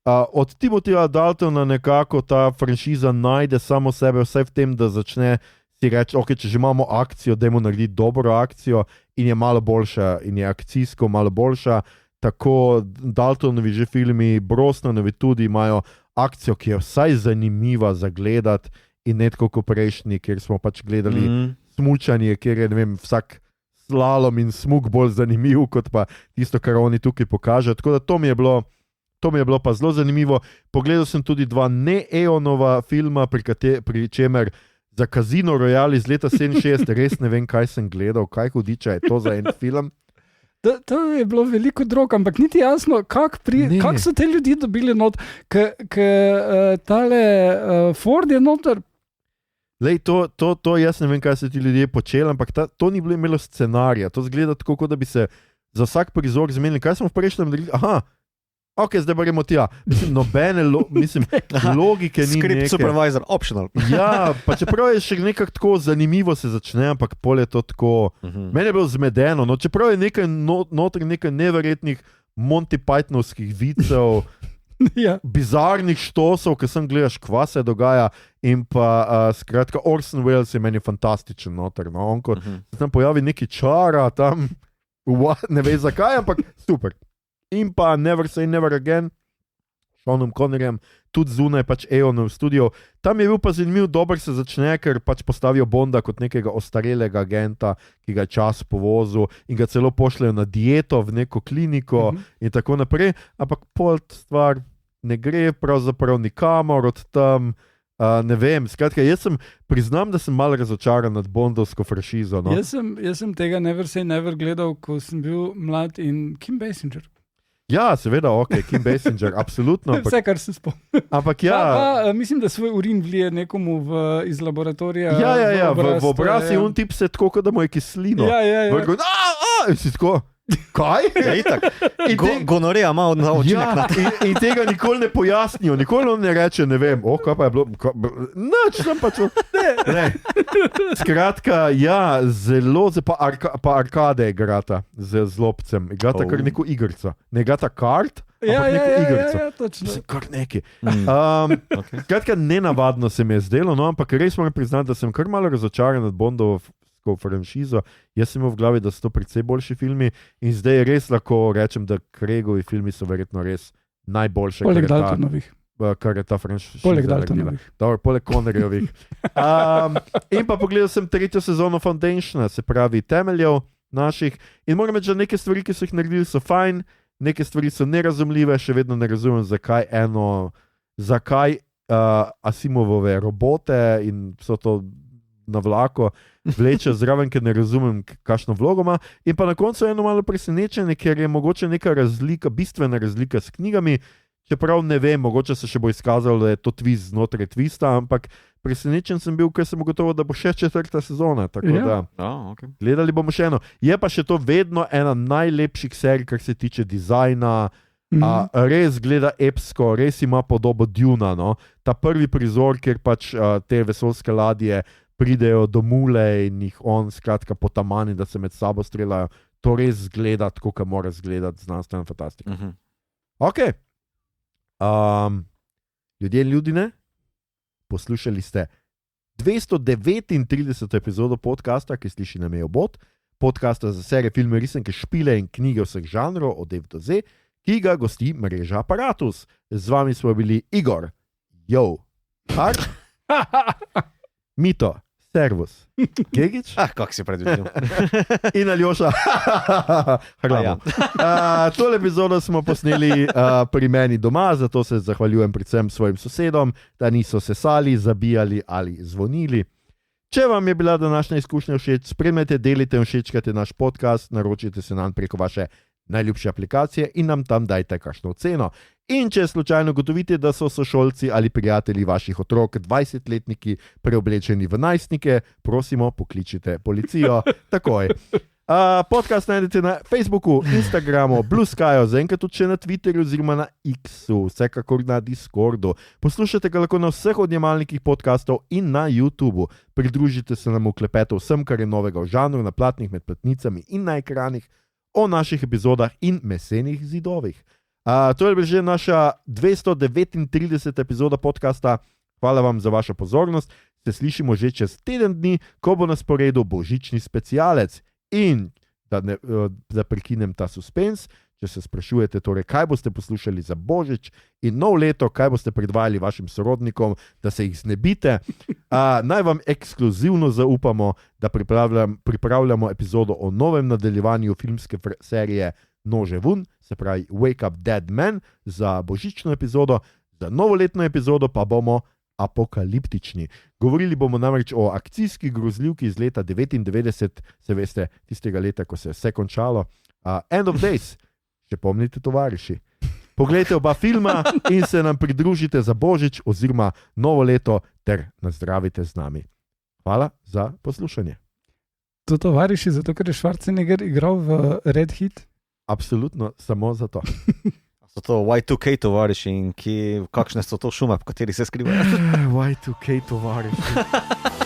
[SPEAKER 1] od Timotheja Daltona nekako ta franšiza najde samo sebe, vsaj v tem, da začne si reči, ok, če že imamo akcijo, dajmo narediti dobro akcijo in je malo boljša in je akcijsko malo boljša. Tako Daltonovi že filmi, Brosnanovi tudi imajo akcijo, ki je vsaj zanimiva za gledati. In ne tako kot prejšnji, kjer smo pač gledali smučanje, kjer je, ne vem, vsak slalom in smuk bolj zanimiv, kot pa tisto, kar oni tukaj pokažejo. Tako da to mi je bilo pa zelo zanimivo. Pogledal sem tudi 2 ne-Eonova filma, pri čemer za Casino Royale iz leta 67, res ne vem, kaj sem gledal, kaj hudiča je to za en film.
[SPEAKER 3] To je bilo veliko drog, ampak niti jasno, kako so te ljudi dobili not, tale Ford je noter.
[SPEAKER 1] Lej, to jaz ne vem, kaj so ti ljudje počeli, ampak to ni bilo imelo scenarija. To zgleda tako, kot da bi se za vsak prizor zmenili. Kaj smo v prejšnjem naredili? Aha, ok, zdaj gremo tja. Nobene logike ni.
[SPEAKER 2] Script neke. Supervisor, optional.
[SPEAKER 1] Ja, pa čeprav je še nekako tako zanimivo se začne, ampak pol je to tako. Meni je bilo zmedeno, no, čeprav je nekaj notri nekaj neverjetnih Monty Pythonovskih vicev, bizarnih štosov, ki sem gledaš, kva se dogaja, in pa skratka Orson Welles je meni fantastičen noter, no, on ko se tam pojavi neki čara tam, ne veš zakaj, ampak super. In pa Never Say Never Again, Seanom Connerjem, tudi zunaj pač Eonov studio. Tam je bil pa zanimiv, dober se začne, ker pač postavijo Bonda kot nekega ostarelega agenta, ki ga je čas povozil in ga celo pošljajo na dieto v neko kliniko in tako naprej, ampak pol stvar ne gre pravzaprav nikamor od tam, ne vem, skratka, priznam, da sem malo razočaran nad bondovsko franšizo. No?
[SPEAKER 3] Jaz sem tega Never Say Never gledal, ko sem bil mlad in Kim Basinger.
[SPEAKER 1] Ja, seveda, ok, Kim Basinger, absolutno.
[SPEAKER 3] Vse, kar se spomnim.
[SPEAKER 1] Ampak ja.
[SPEAKER 3] Mislim, da svoj urin vlije nekomu iz laboratorija.
[SPEAKER 1] Ja, v obraz je on tip se tako, kot da mu je kislino.
[SPEAKER 3] Ja.
[SPEAKER 1] In si tako, kaj?
[SPEAKER 2] Ja, itak. Gonorija ima učinek na to.
[SPEAKER 1] In tega nikoli ne pojasnijo, nikoli on ne reče, ne vem, kaj pa je bilo, nič, sem pač, ne. Skratka, ja, zelo, pa Arkade igrata z zlobcem, igrata kar neko igrico, ne igrata kart, ampak neko igrico.
[SPEAKER 3] Ja, točno.
[SPEAKER 1] Kar neki. Skratka, nenavadno se mi je zdelo, no, ampak res moram priznati, da sem kar malo razočaran nad Bondovo franšizo. Jaz sem imel v glavi, da so to precej boljši filmi in zdaj res lahko rečem, da Craigovi filmi so verjetno res najboljše.
[SPEAKER 3] Poleg Daltonovih.
[SPEAKER 1] Kar je ta franšiza.
[SPEAKER 3] Poleg Daltonovih.
[SPEAKER 1] Dobro, poleg Connerjevih. In pa pogledal sem 3. sezono Foundationa, se pravi temeljev naših, in moram reči, da neke stvari, ki so jih naredili, so fajn, neke stvari so nerazumljive, še vedno ne razumem, zakaj Asimovove robote in vso to na vlako vleče zraven, ker ne razumem, kakšno vlogo ima. In pa na koncu eno malo presenečenje, ker je mogoče neka razlika, bistvena razlika s knjigami, čeprav ne vem, mogoče se še bo izkazalo, da je to twist znotraj twista, ampak presenečen sem bil, ker sem ugotovil, da bo še 4. sezona. Tako da,
[SPEAKER 2] Okay.
[SPEAKER 1] gledali bomo še eno. Je pa še to vedno ena najlepših serij, kar se tiče dizajna. Res gleda epsko, res ima podobo Duna. No? Ta prvi prizor, kjer pač te vesoljske ladje pridejo do mule in jih on skratka potamani, da se med sabo streljajo, to res zgleda tako, kot mora zgledati znanstvena fantastika. Ok. Ljudje in ljudine, poslušali ste 239. epizodo podcasta, ki sliši na Mejo Bot, podcasta za serije, filme, risanke, špile in knjige vseh žanrov od A do Z, ki ga gosti mreža Aparatus. Z vami smo bili Igor, Art, Mito, Servus, Gegič
[SPEAKER 2] Kako si predvidel?
[SPEAKER 1] in Aljoša. Tole epizodo smo posneli pri meni doma, zato se zahvaljujem predvsem svojim sosedom, da niso sesali, zabijali ali zvonili. Če vam je bila današnja izkušnja všeč, spremljajte, delite in všečkajte naš podcast, naročite se nam preko vaše najljubše aplikacije in nam tam dajte kakšno oceno. In če slučajno gotovite, da so sošolci ali prijatelji vaših otrok 20-letniki preoblečeni v najstnike, prosimo, pokličite policijo takoj. Podcast najdete na Facebooku, Instagramu, Blue Skyju, zaenkrat tudi še na Twitterju oziroma na X-u, vsekakor na Discordu. Poslušate ga lahko na vseh odjemalnikih podcastov in na YouTubu. Pridružite se nam v klepetu vsem, kar je novega v žanru, na platnih, med platnicami in na ekranih, o naših epizodah in mesenih zidovih. To je že naša 239. epizoda podcasta. Hvala vam za vašo pozornost. Se slišimo že čez teden dni, ko bo na sporedu božični specialec. In da prekinem ta suspens, če se sprašujete, torej, kaj boste poslušali za božič in nov leto, kaj boste predvajali vašim sorodnikom, da se jih znebite. Naj vam ekskluzivno zaupamo, da pripravljamo epizodo o novem nadaljevanju filmske serije Nože vun, se pravi Wake Up Dead Man, za božično epizodo, za novoletno epizodo pa bomo apokaliptični. Govorili bomo namreč o akcijski grozljivki iz leta 1999, se veste, tistega leta, ko se je vse končalo. End of Days, še pomnite, tovariši. Poglejte oba filma in se nam pridružite za božič oziroma novo leto ter nazdravite z nami. Hvala za poslušanje.
[SPEAKER 3] To tovariši, zato ker je Schwarzenegger igral v Red Hit?
[SPEAKER 1] Absolutno, samo zato.
[SPEAKER 2] So to Y2K tovariši in kakšne so to šume, po kateri se skrivajo?
[SPEAKER 1] Y2K tovariši.